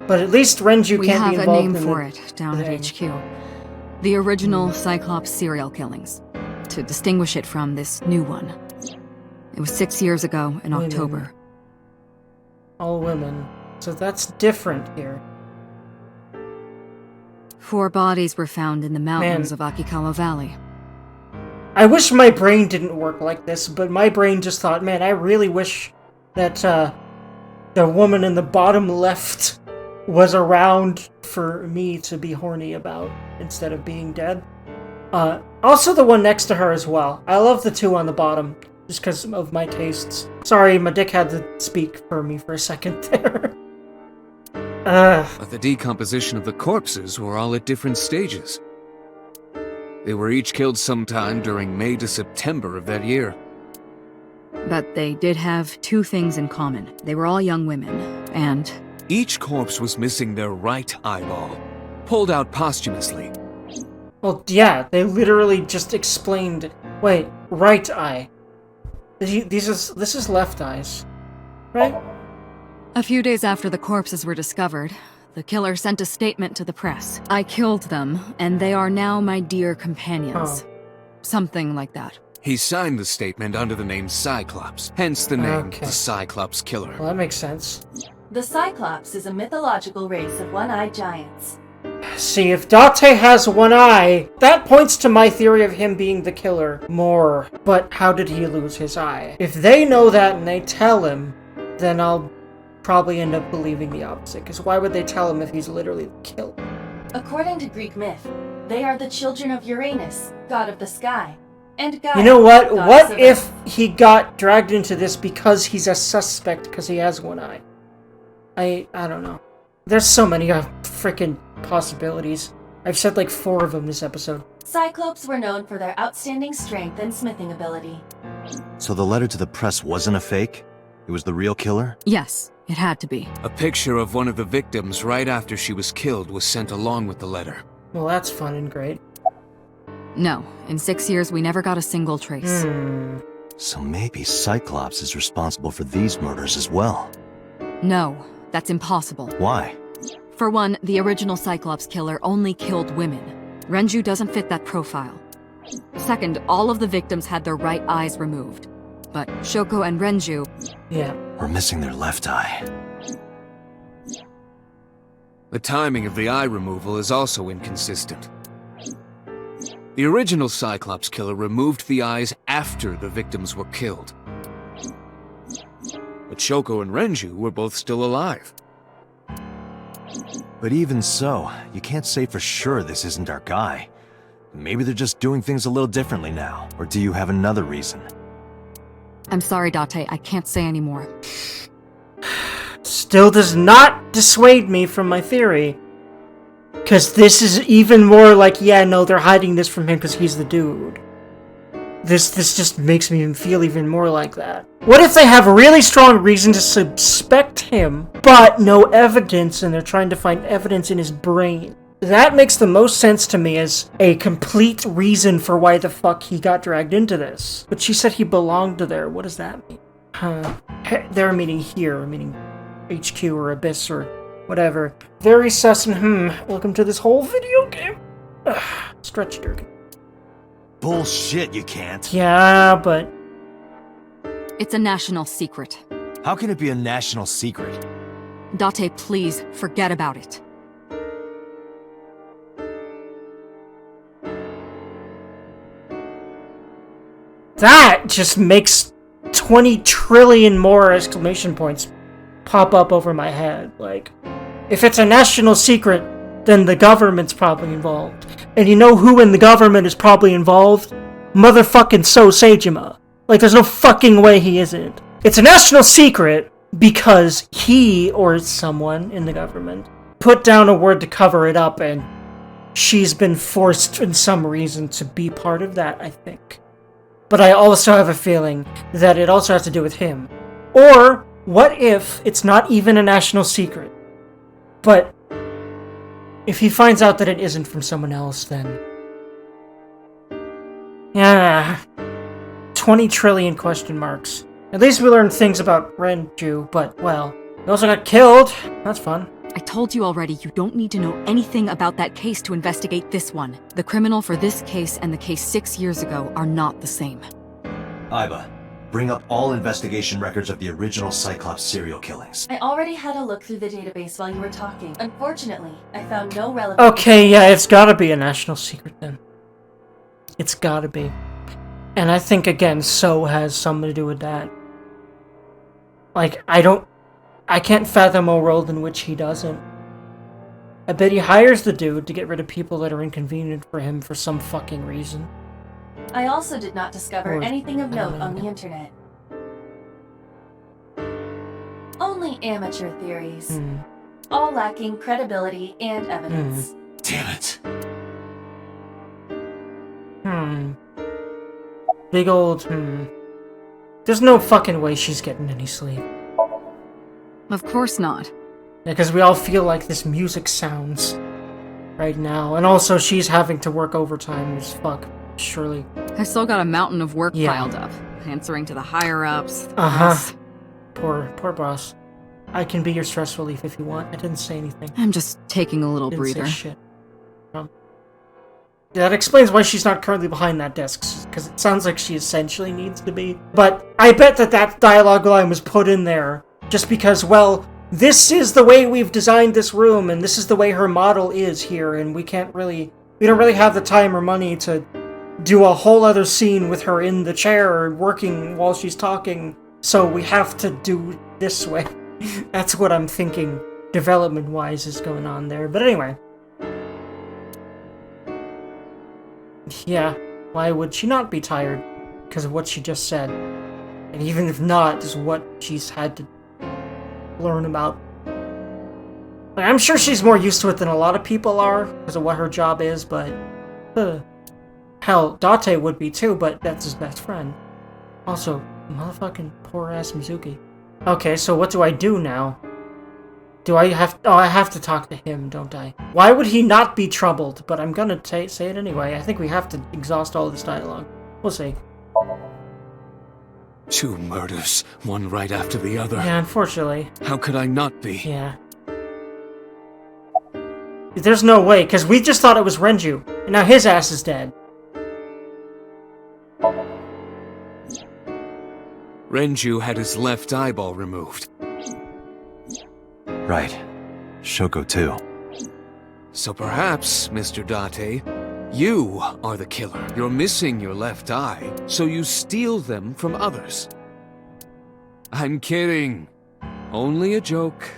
But at least Renju We can't have be a involved name in for the it down thing. at HQ. The original Cyclops serial killings, to distinguish it from this new one. It was 6 years ago in Women. October. All women. So that's different here. 4 bodies were found in the mountains of Akikawa Valley. I wish my brain didn't work like this, but my brain just thought, man, I really wish that the woman in the bottom left was around for me to be horny about instead of being dead. Also the one next to her as well. I love the two on the bottom, just because of my tastes. Sorry, my dick had to speak for me for a second there. But the decomposition of the corpses were all at different stages. They were each killed sometime during May to September of that year. But they did have 2 things in common. They were all young women, and Each corpse was missing their right eyeball, pulled out posthumously. Well, yeah, they literally just explained. Wait, right eye. This is left eyes, right? a few days after the corpses were discovered, the killer sent a statement to the press. I killed them, and they are now my dear companions. Oh. Something like that. He signed the statement under the name Cyclops, hence the name Okay. the Cyclops Killer. Well, that makes sense. The Cyclops is a mythological race of one-eyed giants. See, if Date has one eye, that points to my theory of him being the killer more. But how did he lose his eye? If they know that and they tell him, then I'll probably end up believing the opposite. Because why would they tell him if he's literally the killer? According to Greek myth, they are the children of Uranus, god of the sky, and Gaia, You know what? goddess What of if earth. he got dragged into this because he's a suspect because he has one eye? I don't know. There's so many freaking possibilities. I've said like 4 of them this episode. Cyclopes were known for their outstanding strength and smithing ability. So the letter to the press wasn't a fake? It was the real killer? Yes, it had to be. A picture of one of the victims right after she was killed was sent along with the letter. Well, that's fun and great. No, in 6 years we never got a single trace. So maybe Cyclops is responsible for these murders as well. No, that's impossible. Why? For one, the original Cyclops killer only killed women. Renju doesn't fit that profile. Second, all of the victims had their right eyes removed. But Shoko and Renju, Yeah. We're missing their left eye. The timing of the eye removal is also inconsistent. The original Cyclops Killer removed the eyes after the victims were killed. But Shoko and Renju were both still alive. But even so, you can't say for sure this isn't our guy. Maybe they're just doing things a little differently now. Or do you have another reason? I'm sorry, Date, I can't say anymore. Still does not dissuade me from my theory. Because this is even more like, yeah, no, they're hiding this from him because he's the dude. This just makes me feel even more like that. What if they have a really strong reason to suspect him, but no evidence, and they're trying to find evidence in his brain? That makes the most sense to me as a complete reason for why the fuck he got dragged into this. But she said he belonged to there. What does that mean? They're meaning here, meaning HQ or Abyss or whatever. Very sus and welcome to this whole video game. Stretch Dergy. Bullshit, you can't. Yeah, but It's a national secret. How can it be a national secret? Date, please, forget about it. that just makes 20 trillion more exclamation points pop up over my head. Like, if it's a national secret, then the government's probably involved. And you know who in the government is probably involved? Motherfucking So Seijima. Like, there's no fucking way he isn't. It's a national secret, because he or someone in the government put down a word to cover it up, and she's been forced in some reason to be part of that, I think. But I also have a feeling that it also has to do with him. Or, what if it's not even a national secret? But if he finds out that it isn't from someone else, then... yeah, 20 trillion question marks. At least we learned things about Renju, but, well, he also got killed. That's fun. I told you already, you don't need to know anything about that case to investigate this one. The criminal for this case and the case 6 years ago are not the same. Aiba, bring up all investigation records of the original Cyclops serial killings. I already had a look through the database while you were talking. Unfortunately, I found no relevant... Okay, yeah, it's gotta be a national secret then. It's gotta be. And I think, again, So has something to do with that. Like, I can't fathom a world in which he doesn't. I bet he hires the dude to get rid of people that are inconvenient for him for some fucking reason. I also did not discover Or- anything of note on the internet. Only amateur theories. All lacking credibility and evidence. Damn it. Big old, There's no fucking way she's getting any sleep. Of course not. Because we all feel like this music sounds right now. And also, she's having to work overtime as fuck, surely. I still got a mountain of work Yeah. piled up. Answering to the higher-ups. Poor boss. I can be your stress relief if you want. I didn't say anything. I'm just taking a little Didn't say breather. shit. Yeah, that explains why she's not currently behind that desk, because it sounds like she essentially needs to be. But I bet that dialogue line was put in there just because, well, this is the way we've designed this room, and this is the way her model is here, and we don't really have the time or money to do a whole other scene with her in the chair working while she's talking, so we have to do this way. That's what I'm thinking, development-wise, is going on there. But anyway. Yeah, why would she not be tired? Because of what she just said. And even if not, is what she's had to learn about. Like, I'm sure she's more used to it than a lot of people are, because of what her job is, but... Hell, Date would be too, but that's his best friend. Also, motherfucking poor-ass Mizuki. Okay, so what do I do now? I have to talk to him, don't I? Why would he not be troubled? But I'm gonna say it anyway. I think we have to exhaust all this dialogue. We'll see. 2 murders, one right after the other. Yeah, unfortunately. How could I not be? Yeah. There's no way, because we just thought it was Renju, and now his ass is dead. Renju had his left eyeball removed. Right. Shoko too. So perhaps, Mr. Date, you are the killer. You're missing your left eye, so you steal them from others. I'm kidding. Only a joke.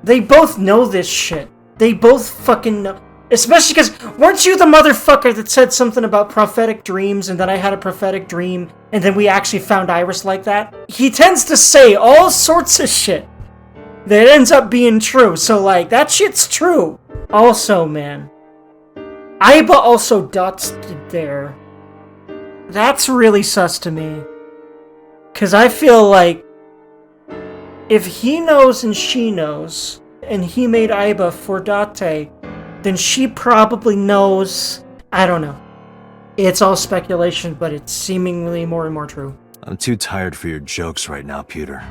They both know this shit. They both fucking know. Especially because, weren't you the motherfucker that said something about prophetic dreams, and then I had a prophetic dream, and then we actually found Iris like that? He tends to say all sorts of shit that ends up being true, so like, that shit's true. Also, man, Aiba also dotted there. That's really sus to me. Because I feel like, if he knows and she knows, and he made Aiba for Date, then she probably knows. I don't know. It's all speculation, but it's seemingly more and more true. I'm too tired for your jokes right now, Pewter.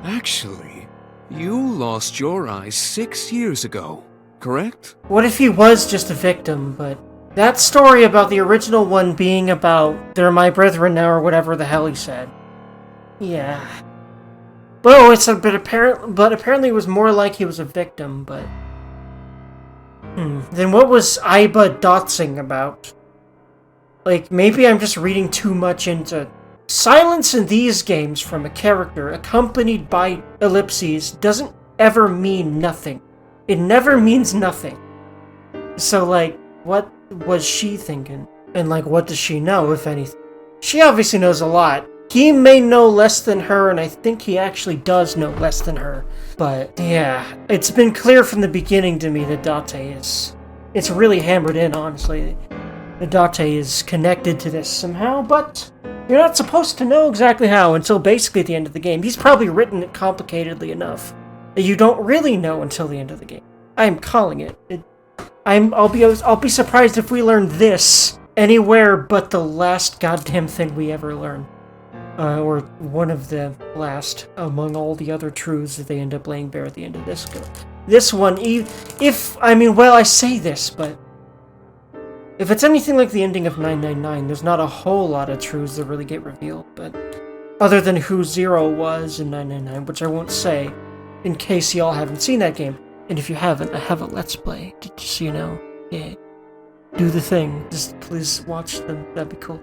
Actually, you lost your eye 6 years ago, correct? What if he was just a victim, but... That story about the original one being about, they're my brethren now, or whatever the hell he said. Yeah. But apparently it was more like he was a victim, but... Then what was Aiba dotsing about? Like, maybe I'm just reading too much into... Silence in these games from a character accompanied by ellipses doesn't ever mean nothing. It never means nothing. So, like, what was she thinking? And, like, what does she know, if anything? She obviously knows a lot, he may know less than her, and I think he actually does know less than her. But, yeah, it's been clear from the beginning to me that Date is... It's really hammered in, honestly. That Date is connected to this somehow, but you're not supposed to know exactly how until basically the end of the game. He's probably written it complicatedly enough that you don't really know until the end of the game. I'm calling it. I'll be surprised if we learn this anywhere but the last goddamn thing we ever learn. Or one of the last among all the other truths that they end up laying bare at the end of this. This one, I say this, but if it's anything like the ending of 999, there's not a whole lot of truths that really get revealed, but other than who Zero was in 999, which I won't say, in case y'all haven't seen that game. And if you haven't, I have a Let's Play, just so you know. Yeah. Do the thing. Just please watch them. That'd be cool.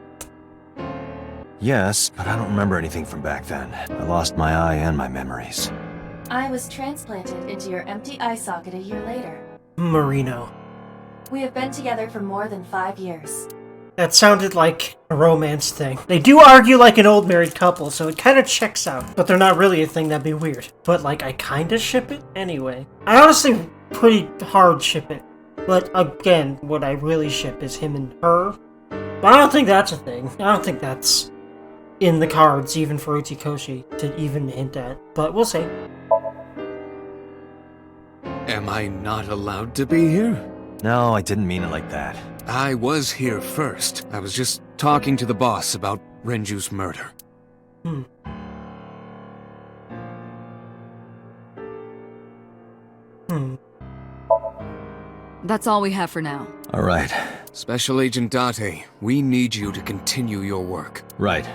Yes, but I don't remember anything from back then. I lost my eye and my memories. I was transplanted into your empty eye socket a year later. Marino. We have been together for more than 5 years. That sounded like a romance thing. They do argue like an old married couple, so it kind of checks out. But they're not really a thing, that'd be weird. But, like, I kind of ship it anyway. I honestly pretty hard ship it. But, again, what I really ship is him and her. But I don't think that's a thing. I don't think that's in the cards, even for Uchikoshi, to even hint at. But we'll see. Am I not allowed to be here? No, I didn't mean it like that. I was here first. I was just talking to the boss about Renju's murder. That's all we have for now. All right. Special Agent Date, we need you to continue your work. Right.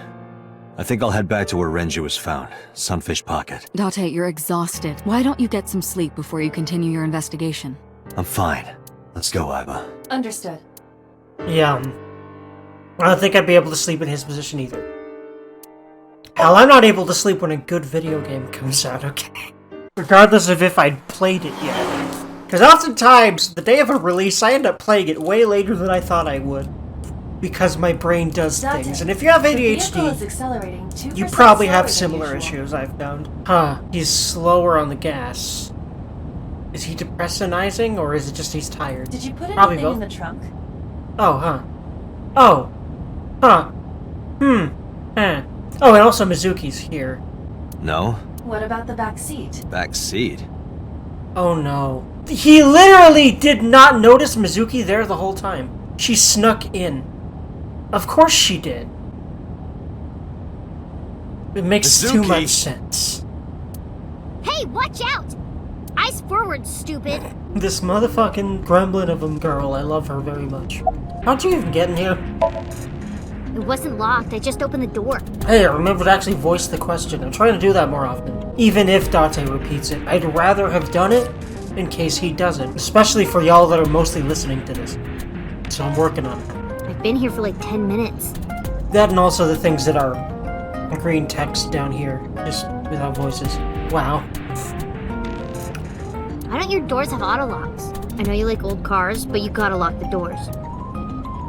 I think I'll head back to where Renju was found. Sunfish Pocket. Date, you're exhausted. Why don't you get some sleep before you continue your investigation? I'm fine. Let's go, Aiba. Understood. Yeah, I don't think I'd be able to sleep in his position either. Hell, I'm not able to sleep when a good video game comes out, okay? Regardless of if I'd played it yet. Because oftentimes, the day of a release, I end up playing it way later than I thought I would. Because my brain does Date, things. And if you have the vehicle is ADHD, accelerating 2% you probably slower have than similar usual. issues, I've found. Huh, he's slower on the gas. Is he depressionizing, or is it just he's tired? Did you put Probably anything both. in the trunk? Oh, huh. Oh. Huh. Huh. Oh, and also Mizuki's here. No? What about the back seat? Back seat. Oh no. He literally did not notice Mizuki there the whole time. She snuck in. Of course she did. It makes too Mizuki. much sense. Hey, watch out! Eyes forward, stupid! This motherfucking gremlin of a girl, I love her very much. How'd you even get in here? It wasn't locked, I just opened the door. Hey, I remember to actually voice the question. I'm trying to do that more often. Even if Date repeats it. I'd rather have done it in case he doesn't. Especially for y'all that are mostly listening to this. So I'm working on it. I've been here for like 10 minutes. That and also the things that are green text down here. Just without voices. Wow. Why don't your doors have auto locks? I know you like old cars, but you gotta lock the doors.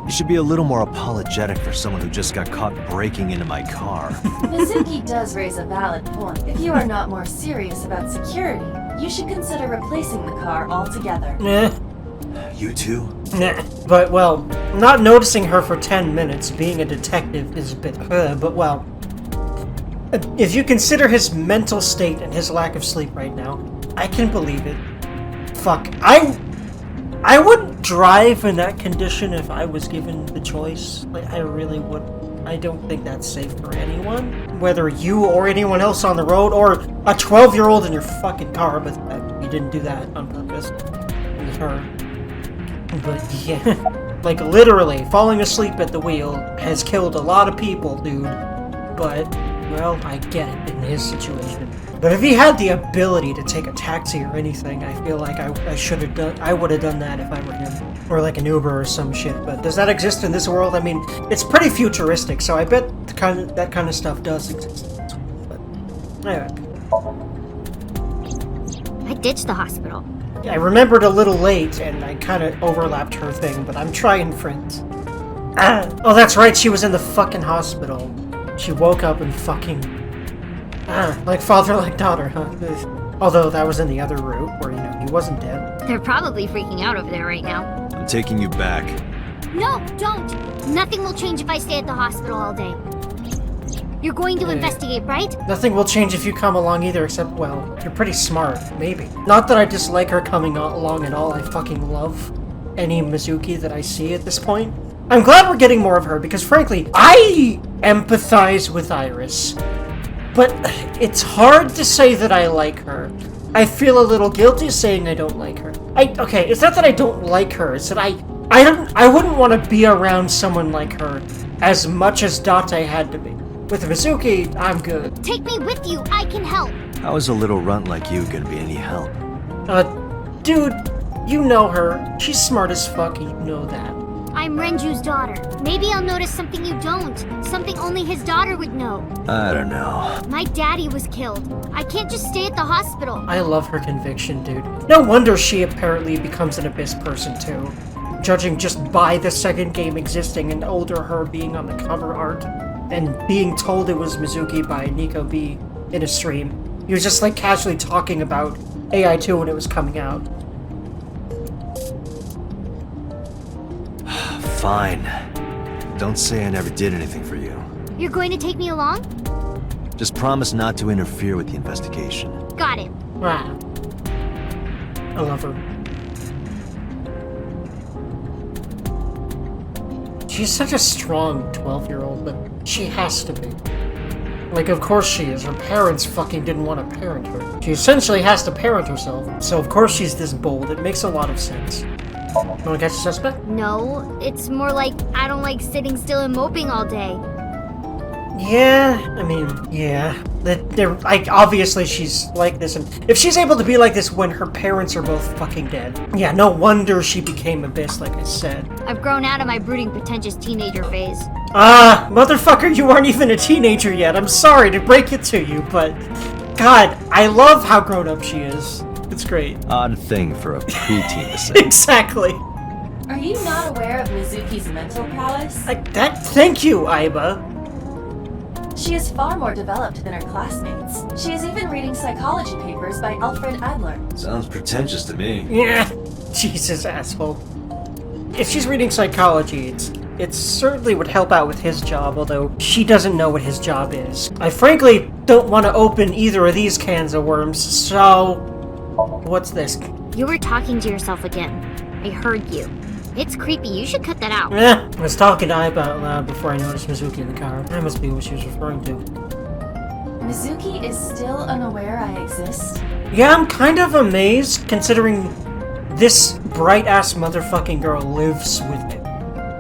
You should be a little more apologetic for someone who just got caught breaking into my car. Mizuki does raise a valid point. If you are not more serious about security, you should consider replacing the car altogether. Nah. You too? Nah. But, well, not noticing her for 10 minutes being a detective is a bit, but, well, if you consider his mental state and his lack of sleep right now, I can believe it. Fuck. I wouldn't drive in that condition if I was given the choice. Like, I really would. I don't think that's safe for anyone. Whether you or anyone else on the road, or a 12-year-old in your fucking car, but you didn't do that on purpose. With her. But, yeah. Like, literally, falling asleep at the wheel has killed a lot of people, dude. But, well, I get it in his situation. But if he had the ability to take a taxi or anything, I feel like I would have done that if I were him. Or like an Uber or some shit. But does that exist in this world? I mean, it's pretty futuristic, so I bet that kind of stuff does exist in this world. But, anyway. I ditched the hospital. I remembered a little late, and I kind of overlapped her thing, but I'm trying, friends. Oh, that's right, she was in the fucking hospital. She woke up and fucking... like father, like daughter, huh? Although that was in the other route, where, you know, he wasn't dead. They're probably freaking out over there right now. I'm taking you back. No, don't! Nothing will change if I stay at the hospital all day. You're going to investigate, right? Nothing will change if you come along either, except, well, you're pretty smart, maybe. Not that I dislike her coming along at all, I fucking love any Mizuki that I see at this point. I'm glad we're getting more of her, because frankly, I empathize with Iris. But it's hard to say that I like her. I feel a little guilty saying I don't like her. Okay, it's not that I don't like her, it's that I wouldn't want to be around someone like her as much as Date had to be. With Mizuki, I'm good. Take me with you, I can help. How is a little runt like you gonna be any help? Dude, you know her. She's smart as fuck, you know that. I'm Renju's daughter. Maybe I'll notice something you don't. Something only his daughter would know. I don't know. My daddy was killed. I can't just stay at the hospital. I love her conviction, dude. No wonder she apparently becomes an Abyss person, too. Judging just by the second game existing and older her being on the cover art, and being told it was Mizuki by Nico B in a stream. He was just like casually talking about AI2 when it was coming out. Fine. Don't say I never did anything for you. You're going to take me along? Just promise not to interfere with the investigation. Got it. Wow. I love her. She's such a strong 12-year-old, but she has to be. Like, of course she is. Her parents fucking didn't want to parent her. She essentially has to parent herself, so of course she's this bold. It makes a lot of sense. Wanna catch a suspect? No, it's more like I don't like sitting still and moping all day. Yeah, I mean, yeah. They're like, obviously she's like this, and if she's able to be like this when her parents are both fucking dead, yeah, no wonder she became Abyss, like I said. I've grown out of my brooding, pretentious teenager phase. Motherfucker, you aren't even a teenager yet. I'm sorry to break it to you, but God, I love how grown up she is. It's great. Odd thing for a preteen to say. Exactly. Are you not aware of Mizuki's mental prowess? Like that. Thank you, Aiba. She is far more developed than her classmates. She is even reading psychology papers by Alfred Adler. Sounds pretentious to me. Yeah. Jesus, asshole. If she's reading psychology, it certainly would help out with his job, although she doesn't know what his job is. I frankly don't want to open either of these cans of worms, so... What's this? You were talking to yourself again. I heard you. It's creepy. You should cut that out. I was talking to Aiba out loud before I noticed Mizuki in the car. That must be what she was referring to. Mizuki is still unaware I exist? Yeah, I'm kind of amazed, considering this bright-ass motherfucking girl lives with it.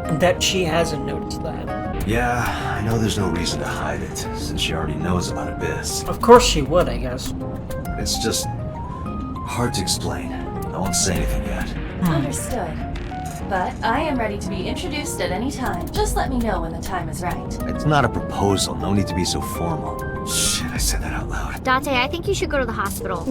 And that she hasn't noticed that. Yeah, I know there's no reason to hide it, since she already knows about Abyss. Of course she would, I guess. It's just... hard to explain. I won't say anything yet. Understood. But I am ready to be introduced at any time. Just let me know when the time is right. It's not a proposal. No need to be so formal. Shit, I said that out loud. Date, I think you should go to the hospital.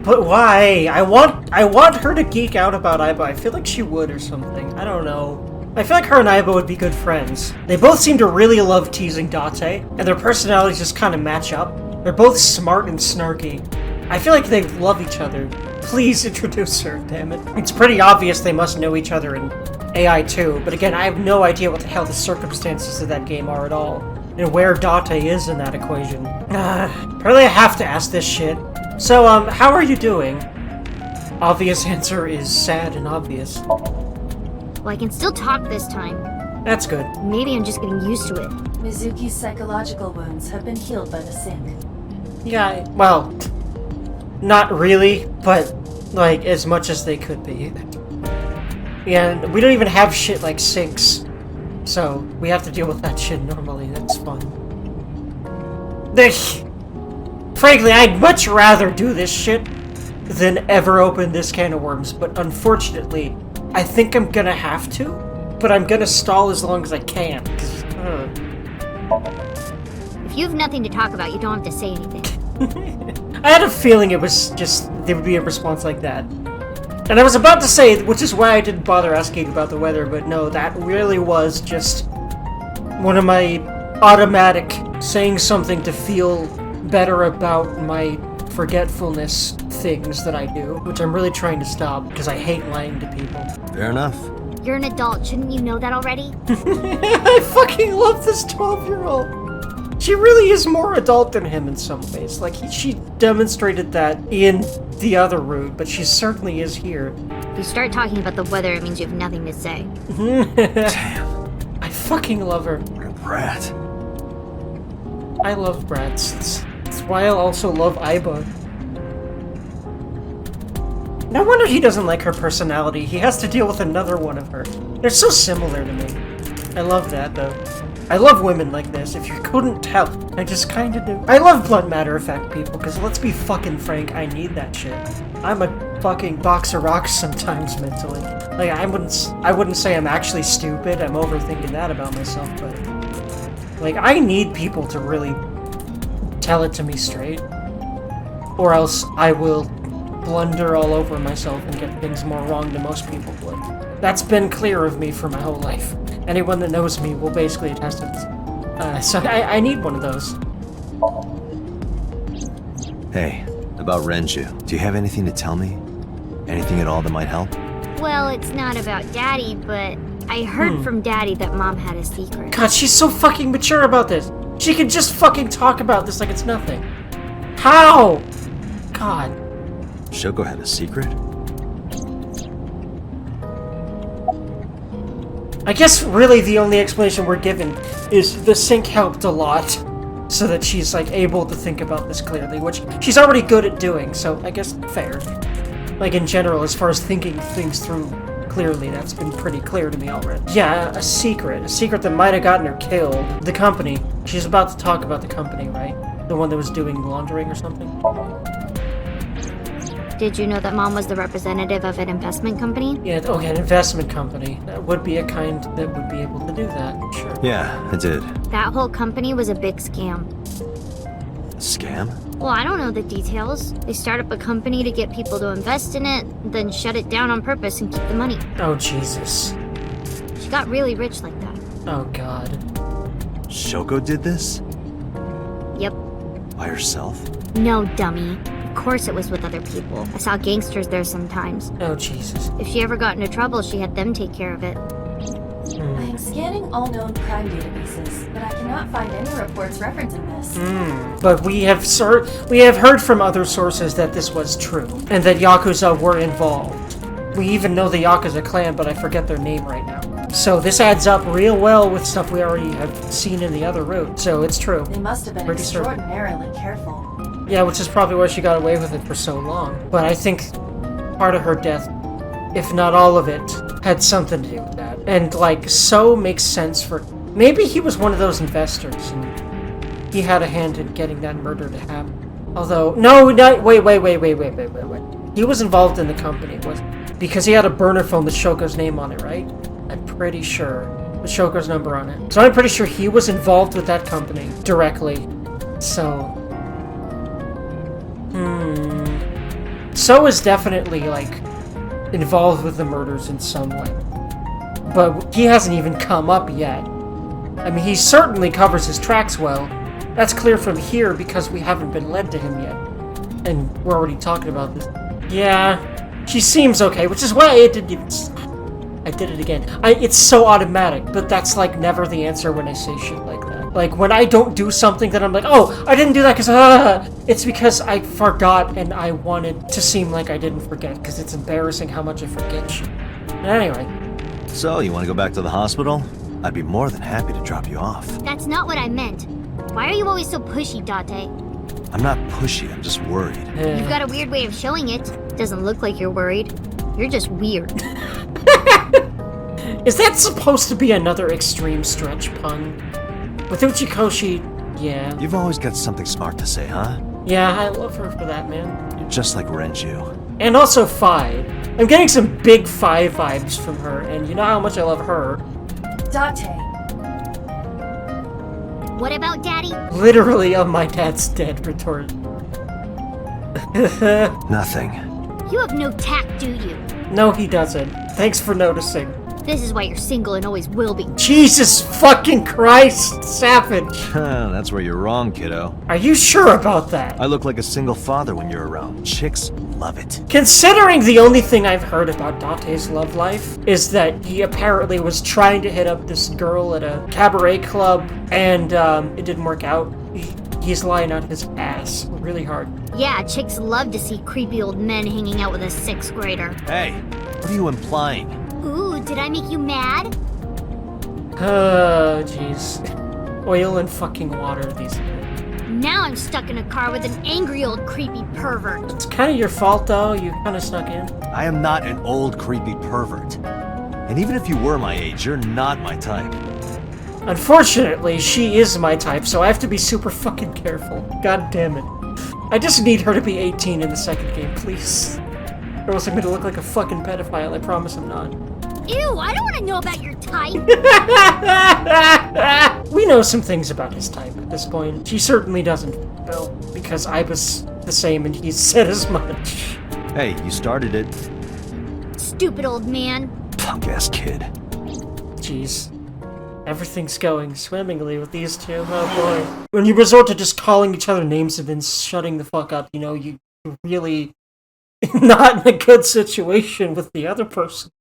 But why? I want her to geek out about Aiba. I feel like she would or something. I don't know. I feel like her and Aiba would be good friends. They both seem to really love teasing Date, and their personalities just kind of match up. They're both smart and snarky. I feel like they love each other. Please introduce her, damn it. It's pretty obvious they must know each other in AI2, but again, I have no idea what the hell the circumstances of that game are at all, and where Date is in that equation. Apparently I have to ask this shit. So, how are you doing? Obvious answer is sad and obvious. Well, I can still talk this time. That's good. Maybe I'm just getting used to it. Mizuki's psychological wounds have been healed by the sink. Yeah, well, not really, but, like, as much as they could be. Yeah, we don't even have shit like sinks, so we have to deal with that shit normally. That's fun. Frankly, I'd much rather do this shit than ever open this can of worms, but unfortunately, I think I'm gonna have to, but I'm gonna stall as long as I can, 'cause, If you have nothing to talk about, you don't have to say anything. I had a feeling it was just, there would be a response like that. And I was about to say, which is why I didn't bother asking about the weather, but no, that really was just one of my automatic saying something to feel better about my forgetfulness things that I do, which I'm really trying to stop because I hate lying to people. Fair enough. You're an adult, shouldn't you know that already? I fucking love this 12-year-old. She really is more adult than him in some ways. Like, she demonstrated that in the other route, but she certainly is here. If you start talking about the weather, it means you have nothing to say. Damn. I fucking love her. What a brat. I love brats. That's why I also love Aiba. No wonder he doesn't like her personality. He has to deal with another one of her. They're so similar to me. I love that, though. I love women like this. If you couldn't tell, I just kinda do. I love blunt matter-of-fact people, because let's be fucking frank, I need that shit. I'm a fucking box of rocks sometimes mentally. Like, I wouldn't say I'm actually stupid. I'm overthinking that about myself, but... like, I need people to really tell it to me straight. Or else I will blunder all over myself and get things more wrong than most people would. That's been clear of me for my whole life. Anyone that knows me will basically attest to this. So I need one of those. Hey, about Renju, do you have anything to tell me? Anything at all that might help? Well, it's not about Daddy, but I heard from Daddy that Mom had a secret. God, she's so fucking mature about this. She can just fucking talk about this like it's nothing. How? God. Shoko had a secret? I guess really the only explanation we're given is the sync helped a lot so that she's like able to think about this clearly, which she's already good at doing, so I guess fair. Like in general, as far as thinking things through clearly, that's been pretty clear to me already. Yeah, a secret that might have gotten her killed. The company. She's about to talk about the company, right? The one that was doing laundering or something? Did you know that Mom was the representative of an investment company? Yeah, okay, an investment company. That would be a kind that would be able to do that, sure. Yeah, I did. That whole company was a big scam. A scam? Well, I don't know the details. They start up a company to get people to invest in it, then shut it down on purpose and keep the money. Oh, Jesus. She got really rich like that. Oh, God. Shoko did this? Yep. By herself? No, dummy. Of course it was with other people. I saw gangsters there sometimes. Oh, Jesus. If she ever got into trouble, she had them take care of it. I am scanning all known crime databases, but I cannot find any reports referencing this. But we have heard from other sources that this was true, and that Yakuza were involved. We even know the Yakuza clan, but I forget their name right now. So this adds up real well with stuff we already have seen in the other route, so it's true. They must have been Pretty certain. extraordinarily careful. Yeah, which is probably why she got away with it for so long. But I think part of her death, if not all of it, had something to do with that. And, like, So makes sense for... maybe he was one of those investors, and he had a hand in getting that murder to happen. Although... no, wait. He was involved in the company, because he had a burner phone with Shoko's name on it, right? I'm pretty sure. With Shoko's number on it. So I'm pretty sure he was involved with that company, directly. So... So is definitely, like, involved with the murders in some way. But he hasn't even come up yet. I mean, he certainly covers his tracks well. That's clear from here because we haven't been led to him yet. And we're already talking about this. Yeah, she seems okay, which is why I did it again. It's so automatic, but that's, like, never the answer when I say shit like that. Like, when I don't do something that I'm like, oh, I didn't do that because, it's because I forgot and I wanted to seem like I didn't forget, because it's embarrassing how much I forget shit. But anyway. So, you want to go back to the hospital? I'd be more than happy to drop you off. That's not what I meant. Why are you always so pushy, Date? I'm not pushy, I'm just worried. You've got a weird way of showing it. Doesn't look like you're worried. You're just weird. Is that supposed to be another extreme stretch pun? With Uchikoshi, yeah. You've always got something smart to say, huh? Yeah, I love her for that, man. You're just like Renju. And also Fi. I'm getting some big Fi vibes from her, and you know how much I love her. Date. What about Daddy? Literally, my dad's dead, retort. Nothing. You have no tact, do you? No, he doesn't. Thanks for noticing. This is why you're single and always will be. Jesus fucking Christ, Savage. That's where you're wrong, kiddo. Are you sure about that? I look like a single father when you're around. Chicks love it. Considering the only thing I've heard about Dante's love life is that he apparently was trying to hit up this girl at a cabaret club, and it didn't work out. He's lying on his ass really hard. Yeah, chicks love to see creepy old men hanging out with a 6th grader. Hey, what are you implying? Ooh, did I make you mad? Oh, jeez. Oil and fucking water these days. Now I'm stuck in a car with an angry old creepy pervert. It's kind of your fault, though. You kind of snuck in. I am not an old creepy pervert. And even if you were my age, you're not my type. Unfortunately, she is my type, so I have to be super fucking careful. God damn it. I just need her to be 18 in the second game, please. Or else I'm gonna look like a fucking pedophile. I promise I'm not. Ew, I don't want to know about your type. We know some things about his type at this point. She certainly doesn't, Bill, because I was the same and he said as much. Hey, you started it. Stupid old man. Punk-ass kid. Jeez. Everything's going swimmingly with these two. Oh boy. When you resort to just calling each other names and then shutting the fuck up, you know, you really not in a good situation with the other person.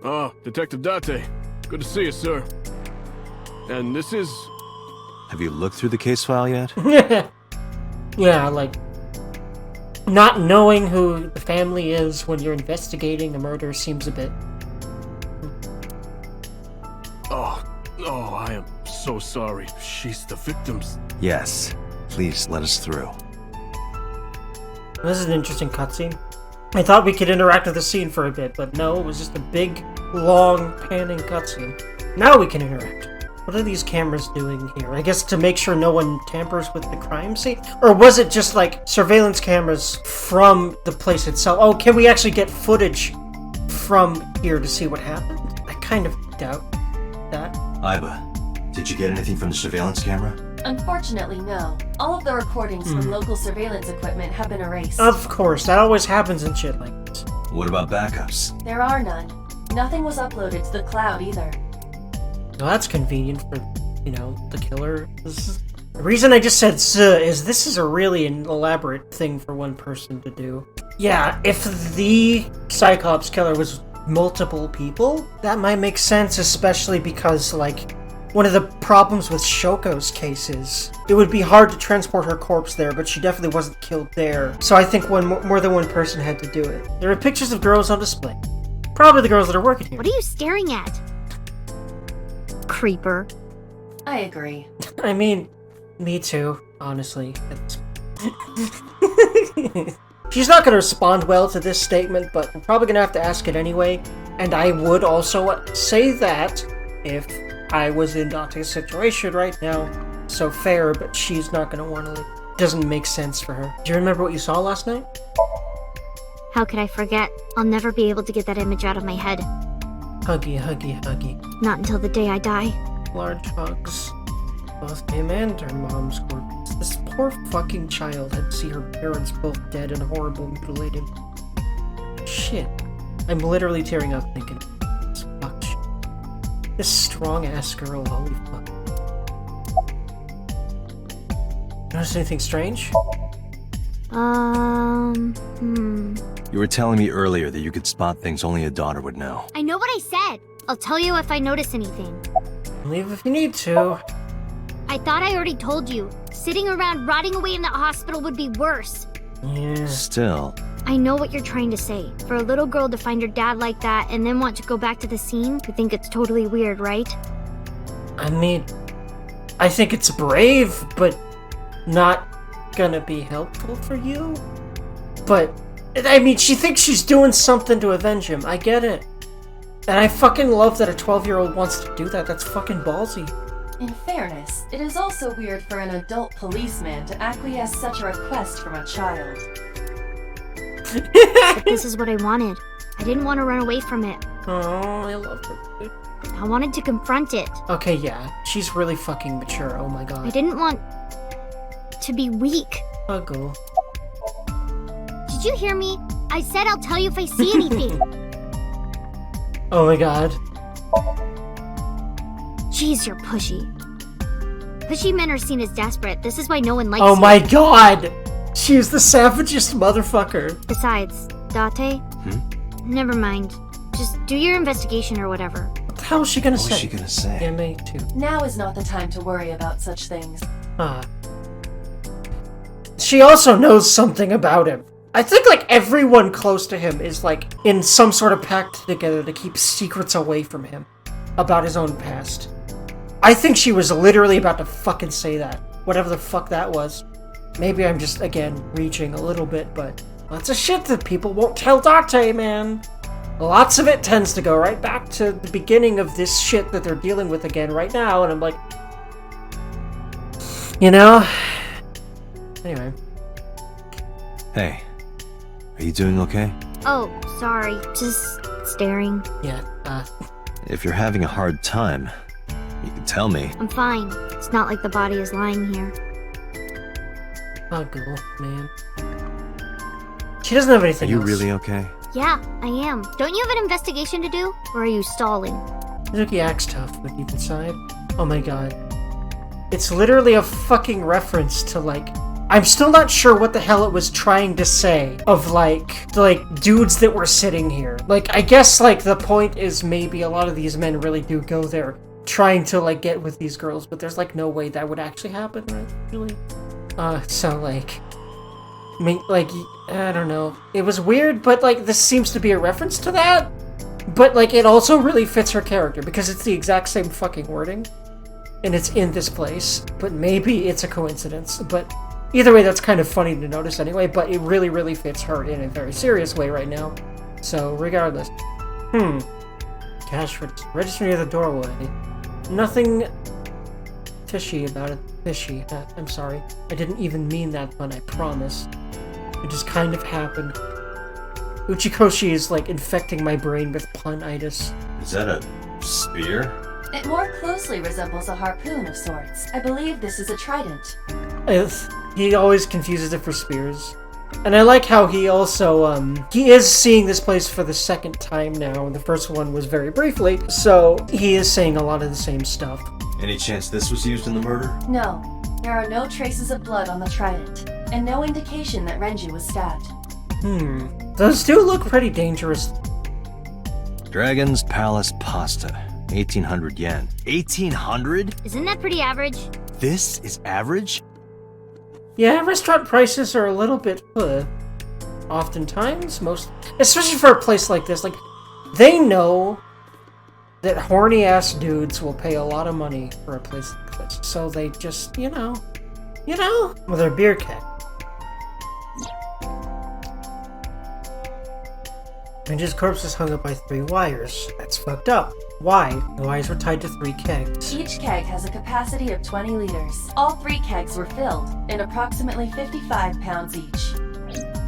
Ah, Detective Date. Good to see you, sir. And this is... Have you looked through the case file yet? Yeah, like, not knowing who the family is when you're investigating a murder seems a bit... Oh, I am so sorry. She's the victim's... Yes. Please, let us through. This is an interesting cutscene. I thought we could interact with the scene for a bit, but no, it was just a big, long, panning cutscene. Now we can interact. What are these cameras doing here? I guess to make sure no one tampers with the crime scene? Or was it just like surveillance cameras from the place itself? Oh, can we actually get footage from here to see what happened? I kind of doubt that. Aiba, did you get anything from the surveillance camera? Unfortunately, no. All of the recordings from local surveillance equipment have been erased. Of course, that always happens in shit like this. What about backups? There are none. Nothing was uploaded to the cloud either. Well, that's convenient for, you know, the killer. The reason I just said is this is a really elaborate thing for one person to do. Yeah, if the Cyclops killer was multiple people, that might make sense, especially because, like, one of the problems with Shoko's case is it would be hard to transport her corpse there, but she definitely wasn't killed there. So I think more than one person had to do it. There are pictures of girls on display. Probably the girls that are working here. What are you staring at? Creeper. I agree. I mean, me too, honestly. She's not going to respond well to this statement, but we're probably going to have to ask it anyway. And I would also say that if I was in Dante's situation right now. So fair, but she's not going to want to leave. Doesn't make sense for her. Do you remember what you saw last night? How could I forget? I'll never be able to get that image out of my head. Huggy, huggy, huggy. Not until the day I die. Large hugs. Both him and her mom's corpse. This poor fucking child had to see her parents both dead and horrible mutilated. Shit. I'm literally tearing up thinking of this. Fuck shit. This strong-ass girl, holy fuck. Notice anything strange? You were telling me earlier that you could spot things only a daughter would know. I know what I said. I'll tell you if I notice anything. Leave if you need to. I thought I already told you. Sitting around rotting away in that hospital would be worse. Yeah. Still. I know what you're trying to say. For a little girl to find her dad like that and then want to go back to the scene, you think it's totally weird, right? I mean, I think it's brave, but not gonna be helpful for you. But, I mean, she thinks she's doing something to avenge him. I get it. And I fucking love that a 12-year-old wants to do that. That's fucking ballsy. In fairness, it is also weird for an adult policeman to acquiesce such a request from a child. But this is what I wanted. I didn't want to run away from it. Oh, I love her. I wanted to confront it. Okay, yeah. She's really fucking mature. Oh my god. I didn't want to be weak. Uggle. Did you hear me? I said I'll tell you if I see anything. Oh my god. Jeez, you're pushy. Pushy men are seen as desperate. This is why no one likes Oh you. my god! She's the savagest motherfucker. Besides, Date? Never mind. Just do your investigation or whatever. What the hell is she gonna What say? was she gonna say? Yeah, me too. Now is not the time to worry about such things. She also knows something about him. I think, like, everyone close to him is, like, in some sort of pact together to keep secrets away from him about his own past. I think she was literally about to fucking say that. Whatever the fuck that was. Maybe I'm just, again, reaching a little bit, but lots of shit that people won't tell Date, man. Lots of it tends to go right back to the beginning of this shit that they're dealing with again right now, and I'm like... You know? Anyway. Hey, are you doing okay? Oh, sorry. Just staring. Yeah, If you're having a hard time, you can tell me. I'm fine. It's not like the body is lying here. Uggle, man. She doesn't have Are anything you else. really okay? Yeah, I am. Don't you have an investigation to do? Or are you stalling? Mizuki acts tough, but deep inside... Oh my god. It's literally a fucking reference to, like... I'm still not sure what the hell it was trying to say of, like, dudes that were sitting here. Like, I guess, like, the point is maybe a lot of these men really do go there trying to, like, get with these girls, but there's, like, no way that would actually happen, right? Really? So, like... I mean, like, I don't know. It was weird, but, like, this seems to be a reference to that. But, like, it also really fits her character, because it's the exact same fucking wording. And it's in this place. But maybe it's a coincidence, but... Either way, that's kind of funny to notice anyway, but it really, really fits her in a very serious way right now. So, regardless. Cash register near the doorway. Nothing fishy about it. Fishy. I'm sorry. I didn't even mean that, but I promise. It just kind of happened. Uchikoshi is, like, infecting my brain with pun-itis. Is that a spear? It more closely resembles a harpoon of sorts. I believe this is a trident. He always confuses it for spears. And I like how he also, he is seeing this place for the second time now, and the first one was very briefly, so he is saying a lot of the same stuff. Any chance this was used in the murder? No, there are no traces of blood on the trident, and no indication that Renji was stabbed. Those do look pretty dangerous. Dragon's Palace Pasta. 1,800 yen. 1,800? Isn't that pretty average? This is average? Yeah, restaurant prices are a little bit, oftentimes, especially for a place like this, like, they know that horny-ass dudes will pay a lot of money for a place like this, so they just, you know, with their beer keg. Renji's corpse is hung up by 3 wires. That's fucked up. Why? The wires were tied to 3 kegs. Each keg has a capacity of 20 liters. All 3 kegs were filled, and approximately 55 pounds each.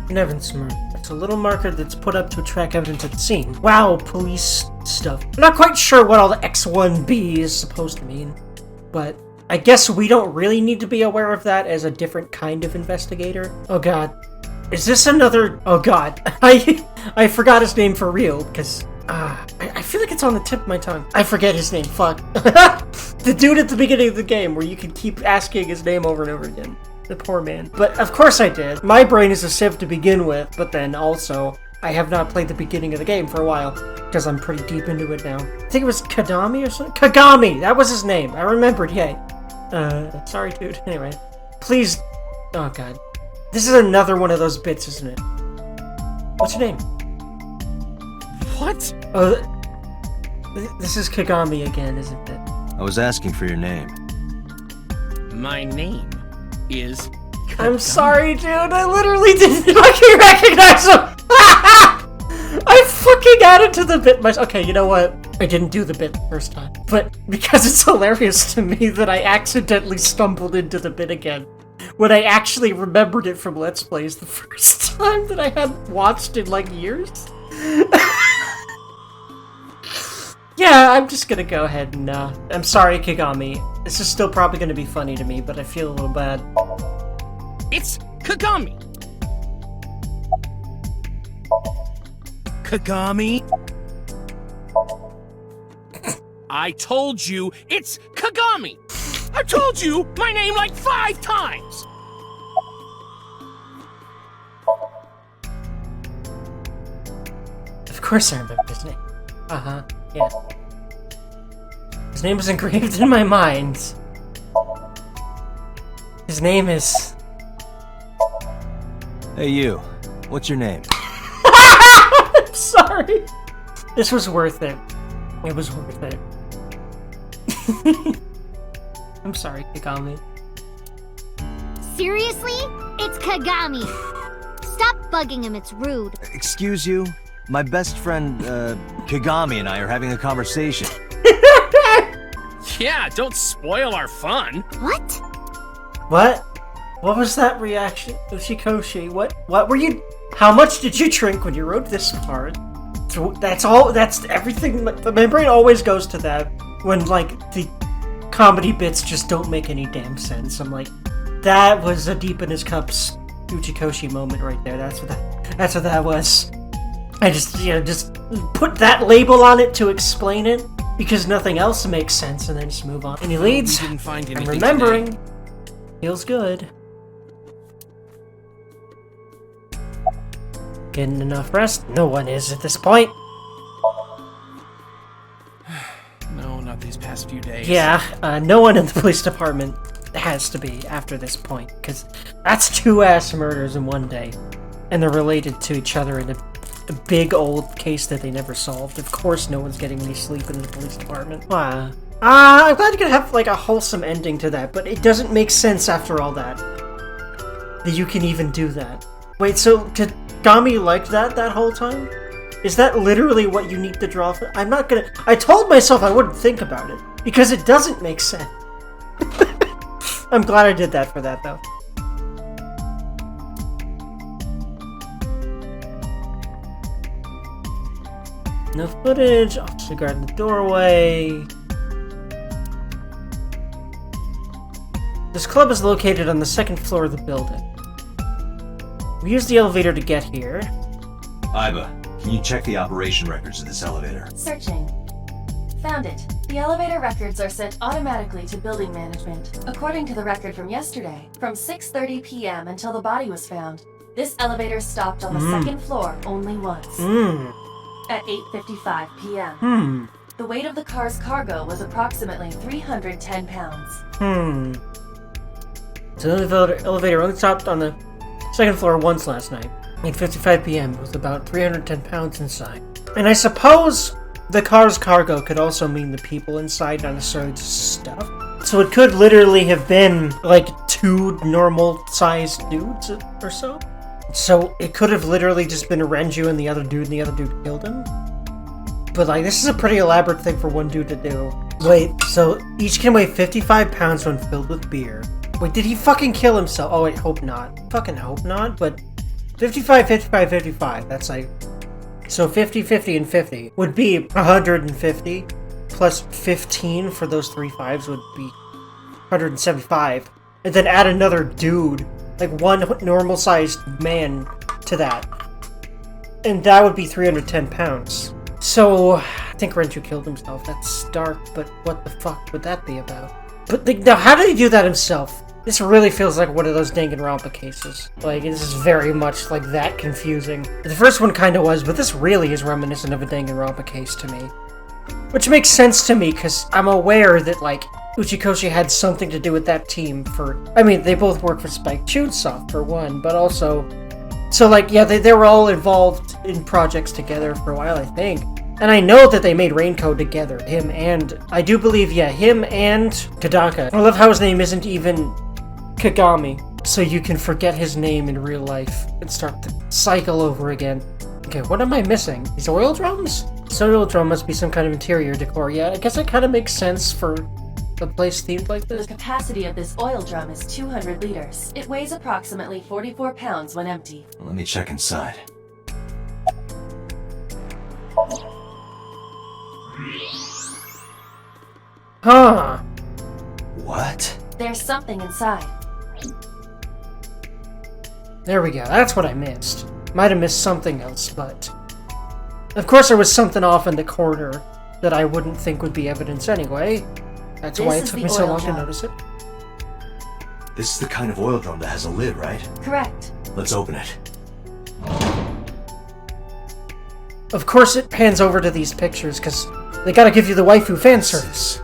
An evidence marker. It's a little marker that's put up to track evidence at the scene. Wow, police stuff. I'm not quite sure what all the X1B is supposed to mean, but I guess we don't really need to be aware of that as a different kind of investigator. Oh god. Is this another... Oh god. I forgot his name for real, because... I feel like it's on the tip of my tongue. I forget his name, fuck. The dude at the beginning of the game where you can keep asking his name over and over again. The poor man. But of course I did. My brain is a sieve to begin with, but then also, I have not played the beginning of the game for a while, because I'm pretty deep into it now. I think it was Kadami or something? Kagami! That was his name. I remembered, yay. Sorry dude. Anyway. Please... Oh god. This is another one of those bits, isn't it? What's your name? What? Oh, this is Kagami again, isn't it? I was asking for your name. My name is... I'm sorry, dude. I literally didn't fucking recognize him. I fucking added to the bit myself. Okay, you know what? I didn't do the bit the first time, but because it's hilarious to me that I accidentally stumbled into the bit again when I actually remembered it from Let's Plays the first time that I had watched in like years. Yeah, I'm just gonna go ahead and, I'm sorry, Kagami. This is still probably gonna be funny to me, but I feel a little bad. It's Kagami. Kagami? I told you, it's Kagami! I've told you my name like 5 times! Of course I remember his name. Uh-huh, yeah. His name is engraved in my mind. His name is... Hey you, what's your name? I'm sorry. This was worth it. It was worth it. I'm sorry, Kagami. Seriously? It's Kagami. Stop bugging him, it's rude. Excuse you? My best friend, Kagami and I are having a conversation. Yeah, don't spoil our fun. What? What? What was that reaction? Uchikoshi, what were you... How much did you drink when you wrote this part? That's all, that's everything, my brain always goes to that when, like, the comedy bits just don't make any damn sense. I'm like, that was a deep in his cups Uchikoshi moment right there. That's what that was. I just, just put that label on it to explain it, because nothing else makes sense, and then just move on. Any leads? We didn't find I'm anything remembering. today. Feels good. Getting enough rest? No one is at this point. No, not these past few days. Yeah, no one in the police department has to be after this point, because that's 2 ass murders in one day. And they're related to each other in a big old case that they never solved. Of course no one's getting any sleep in the police department. Wow. I'm glad you could have, like, a wholesome ending to that, but it doesn't make sense after all that. That you can even do that. Wait, so did Kagami like that whole time? Is that literally what you need to draw for? I'm not gonna... I told myself I wouldn't think about it, because it doesn't make sense. I'm glad I did that for that, though. No footage, officer guard in the doorway. This club is located on the 2nd floor of the building. We used the elevator to get here. Iba, can you check the operation records of this elevator? Searching. Found it. The elevator records are sent automatically to building management. According to the record from yesterday, from 6:30 p.m. until the body was found, this elevator stopped on the 2nd floor only once. At 8:55 p.m. The weight of the car's cargo was approximately 310 pounds. So the elevator only stopped on the 2nd floor once last night. 8:55 p.m. with about 310 pounds inside. And I suppose the car's cargo could also mean the people inside, not necessarily just stuff. So it could literally have been like 2 normal-sized dudes or so. So it could have literally just been Renju and the other dude killed him. But like, this is a pretty elaborate thing for one dude to do. Wait, so each can weigh 55 pounds when filled with beer. Wait, did he fucking kill himself? Oh wait, hope not. Fucking hope not, but 55, 55, 55, that's like... So 50, 50, and 50 would be 150, plus 15 for those 3 5s would be 175. And then add another dude, like one normal-sized man to that. And that would be 310 pounds. So, I think Renju killed himself. That's dark, but what the fuck would that be about? But now, how did he do that himself? This really feels like one of those Danganronpa cases. Like, this is very much, like, that confusing. The first one kinda was, but this really is reminiscent of a Danganronpa case to me. Which makes sense to me, because I'm aware that, like, Uchikoshi had something to do with that team for... I mean, they both work for Spike Chunsoft, for one, but also... So, like, yeah, they were all involved in projects together for a while, I think. And I know that they made Raincoat together, him and... I do believe, yeah, him and Kadaka. I love how his name isn't even Kagami, so you can forget his name in real life and start the cycle over again. Okay, what am I missing? These oil drums? This oil drum must be some kind of interior decor. Yeah, I guess it kind of makes sense for a place themed like this. The capacity of this oil drum is 200 liters. It weighs approximately 44 pounds when empty. Let me check inside. Huh. What? There's something inside. There we go. That's what I missed. Might have missed something else, but... Of course there was something off in the corner that I wouldn't think would be evidence anyway. That's why it took me so long to notice it. This is the kind of oil drum that has a lid, right? Correct. Let's open it. Of course it pans over to these pictures, because they gotta give you the waifu fan service.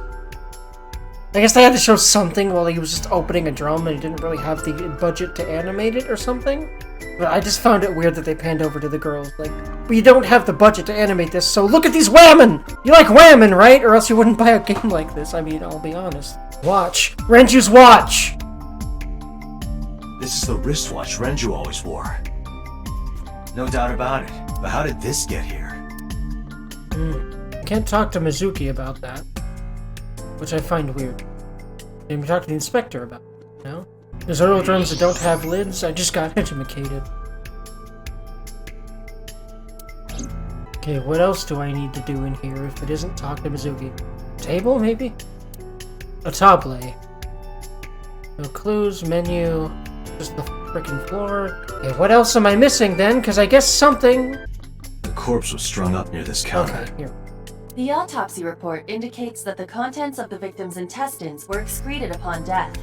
I guess they had to show something while he was just opening a drum and he didn't really have the budget to animate it or something. But I just found it weird that they panned over to the girls. Like, we don't have the budget to animate this, so look at these whammon! You like whammon, right? Or else you wouldn't buy a game like this. I mean, I'll be honest. Watch. Renju's watch! This is the wristwatch Renju always wore. No doubt about it. But how did this get here? Can't talk to Mizuki about that. Which I find weird. Maybe talk to the inspector about it, no? There's oil drums that don't have lids. I just got edumacated. Okay, what else do I need to do in here if it isn't talk to Mizuki? Table, maybe? A table. No clues, menu, just the frickin' floor. Okay, what else am I missing then? Because I guess something... The corpse was strung up near this counter. Okay, here. The autopsy report indicates that the contents of the victim's intestines were excreted upon death.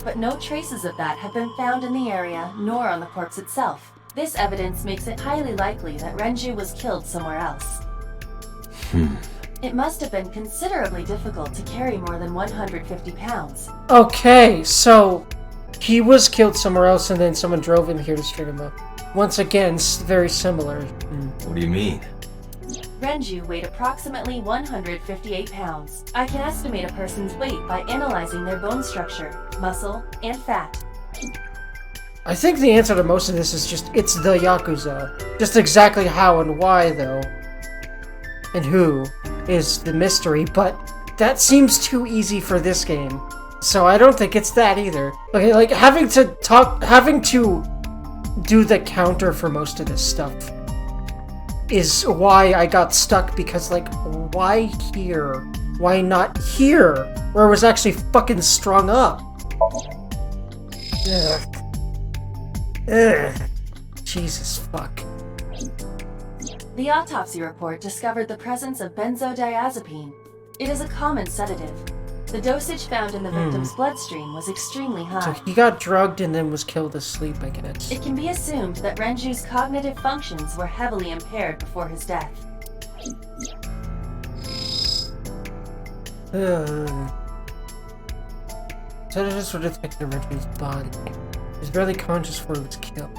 But no traces of that have been found in the area, nor on the corpse itself. This evidence makes it highly likely that Renju was killed somewhere else. It must have been considerably difficult to carry more than 150 pounds. Okay, so he was killed somewhere else and then someone drove him here to string him up. Once again, very similar. What do you mean? Renju weighed approximately 158 pounds. I can estimate a person's weight by analyzing their bone structure, muscle, and fat. I think the answer to most of this is just, it's the Yakuza. Just exactly how and why, though, and who, is the mystery, but that seems too easy for this game. So I don't think it's that either. Okay, like, having to do the counter for most of this stuff is why I got stuck, because, like, why here? Why not here? Where it was actually fucking strung up? Ugh. Ugh. Jesus fuck. The autopsy report discovered the presence of benzodiazepine. It is a common sedative. The dosage found in the victim's bloodstream was extremely high. So he got drugged and then was killed asleep, I guess. It can be assumed that Renju's cognitive functions were heavily impaired before his death. Sedatives were detected in Renju's body. He was barely conscious before he was killed.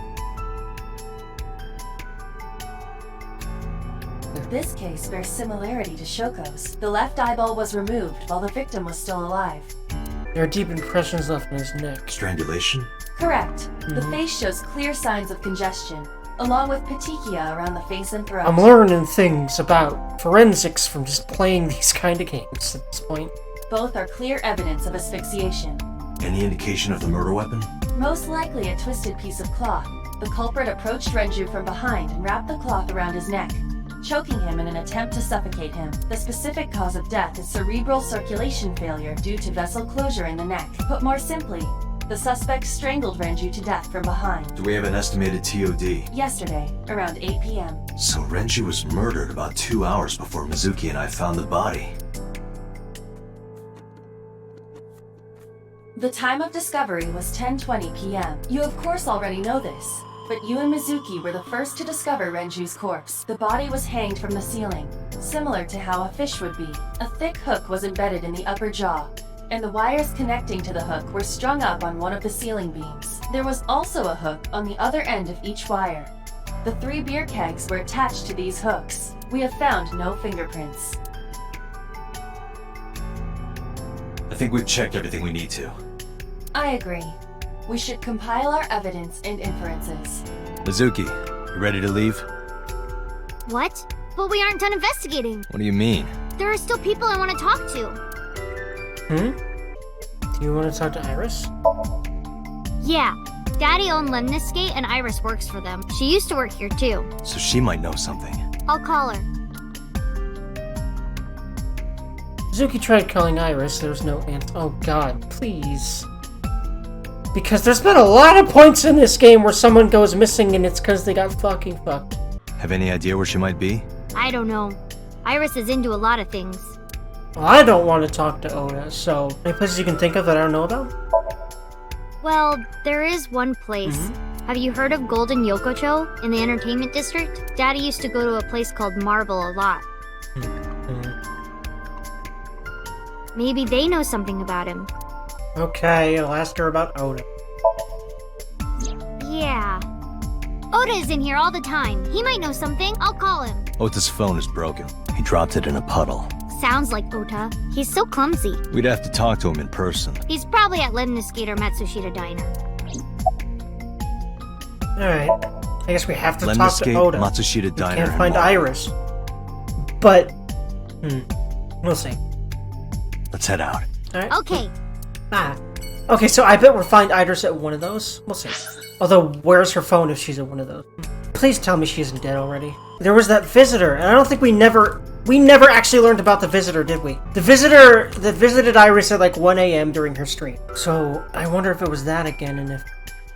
This case bears similarity to Shoko's. The left eyeball was removed while the victim was still alive. There are deep impressions left in his neck. Strangulation? Correct. The face shows clear signs of congestion, along with petechia around the face and throat. I'm learning things about forensics from just playing these kind of games at this point. Both are clear evidence of asphyxiation. Any indication of the murder weapon? Most likely a twisted piece of cloth. The culprit approached Renju from behind and wrapped the cloth around his neck, choking him in an attempt to suffocate him. The specific cause of death is cerebral circulation failure due to vessel closure in the neck. Put more simply, the suspect strangled Renju to death from behind. Do we have an estimated TOD? Yesterday, around 8 p.m. So Renju was murdered about 2 hours before Mizuki and I found the body. The time of discovery was 10:20 p.m. You of course already know this, but you and Mizuki were the first to discover Renju's corpse. The body was hanged from the ceiling, similar to how a fish would be. A thick hook was embedded in the upper jaw, and the wires connecting to the hook were strung up on one of the ceiling beams. There was also a hook on the other end of each wire. The 3 beer kegs were attached to these hooks. We have found no fingerprints. I think we've checked everything we need to. I agree. We should compile our evidence and inferences. Mizuki, you ready to leave? What? But we aren't done investigating. What do you mean? There are still people I want to talk to. Do you want to talk to Iris? Yeah. Daddy owned Lemniscate and Iris works for them. She used to work here too. So she might know something. I'll call her. Mizuki tried calling Iris, there was no answer. Oh god, please. Because there's been a lot of points in this game where someone goes missing and it's because they got fucking fucked. Have any idea where she might be? I don't know. Iris is into a lot of things. Well, I don't want to talk to Oda, so any places you can think of that I don't know about? Well, there is one place. Have you heard of Golden Yokocho in the entertainment district? Daddy used to go to a place called Marble a lot. Maybe they know something about him. Okay, I'll ask her about Oda. Yeah. Oda is in here all the time. He might know something. I'll call him. Ota's phone is broken. He dropped it in a puddle. Sounds like Ota. He's so clumsy. We'd have to talk to him in person. He's probably at Lemniscate or Matsushita Diner. Alright. I guess we have to talk to Lemniscate, Oda. Matsushita Diner, Can't and find more. Iris. But, we'll see. Let's head out. Alright. Okay. Okay, so I bet we'll find Iris at one of those. We'll see. Although, where's her phone if she's at one of those? Please tell me she isn't dead already. There was that visitor, and I don't think we never actually learned about the visitor, did we? The visitor that visited Iris at like 1 a.m. during her stream. So, I wonder if it was that again, and if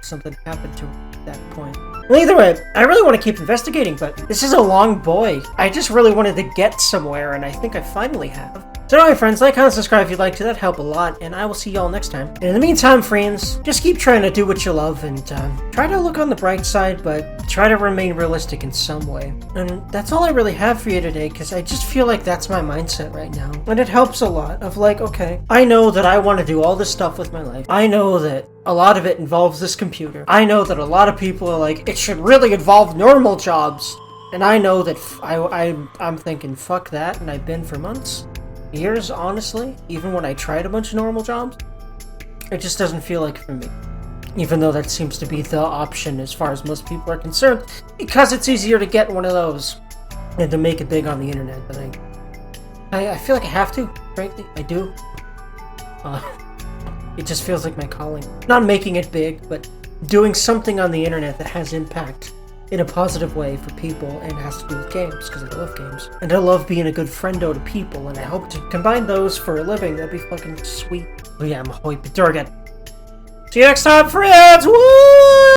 something happened to her at that point. Well, either way, I really want to keep investigating, but this is a long boy. I just really wanted to get somewhere, and I think I finally have. So anyway, friends, like, comment, subscribe if you'd like to. That'd help a lot, and I will see y'all next time. And in the meantime, friends, just keep trying to do what you love, and try to look on the bright side, but try to remain realistic in some way. And that's all I really have for you today, because I just feel like that's my mindset right now. And it helps a lot of like, okay, I know that I want to do all this stuff with my life. I know that a lot of it involves this computer. I know that a lot of people are like, it should really involve normal jobs. And I know that I'm thinking, fuck that, and I've been for months. Years, honestly, even when I tried a bunch of normal jobs, it just doesn't feel like it for me. Even though that seems to be the option as far as most people are concerned, because it's easier to get one of those and to make it big on the internet. But I feel like I have to, frankly, I do. It just feels like my calling. Not making it big, but doing something on the internet that has impact in a positive way for people, and it has to do with games, because I love games. And I love being a good friendo to people, and I hope to combine those for a living. That'd be fucking sweet. Oh yeah, I'm a hoy. See you next time, friends! Woo!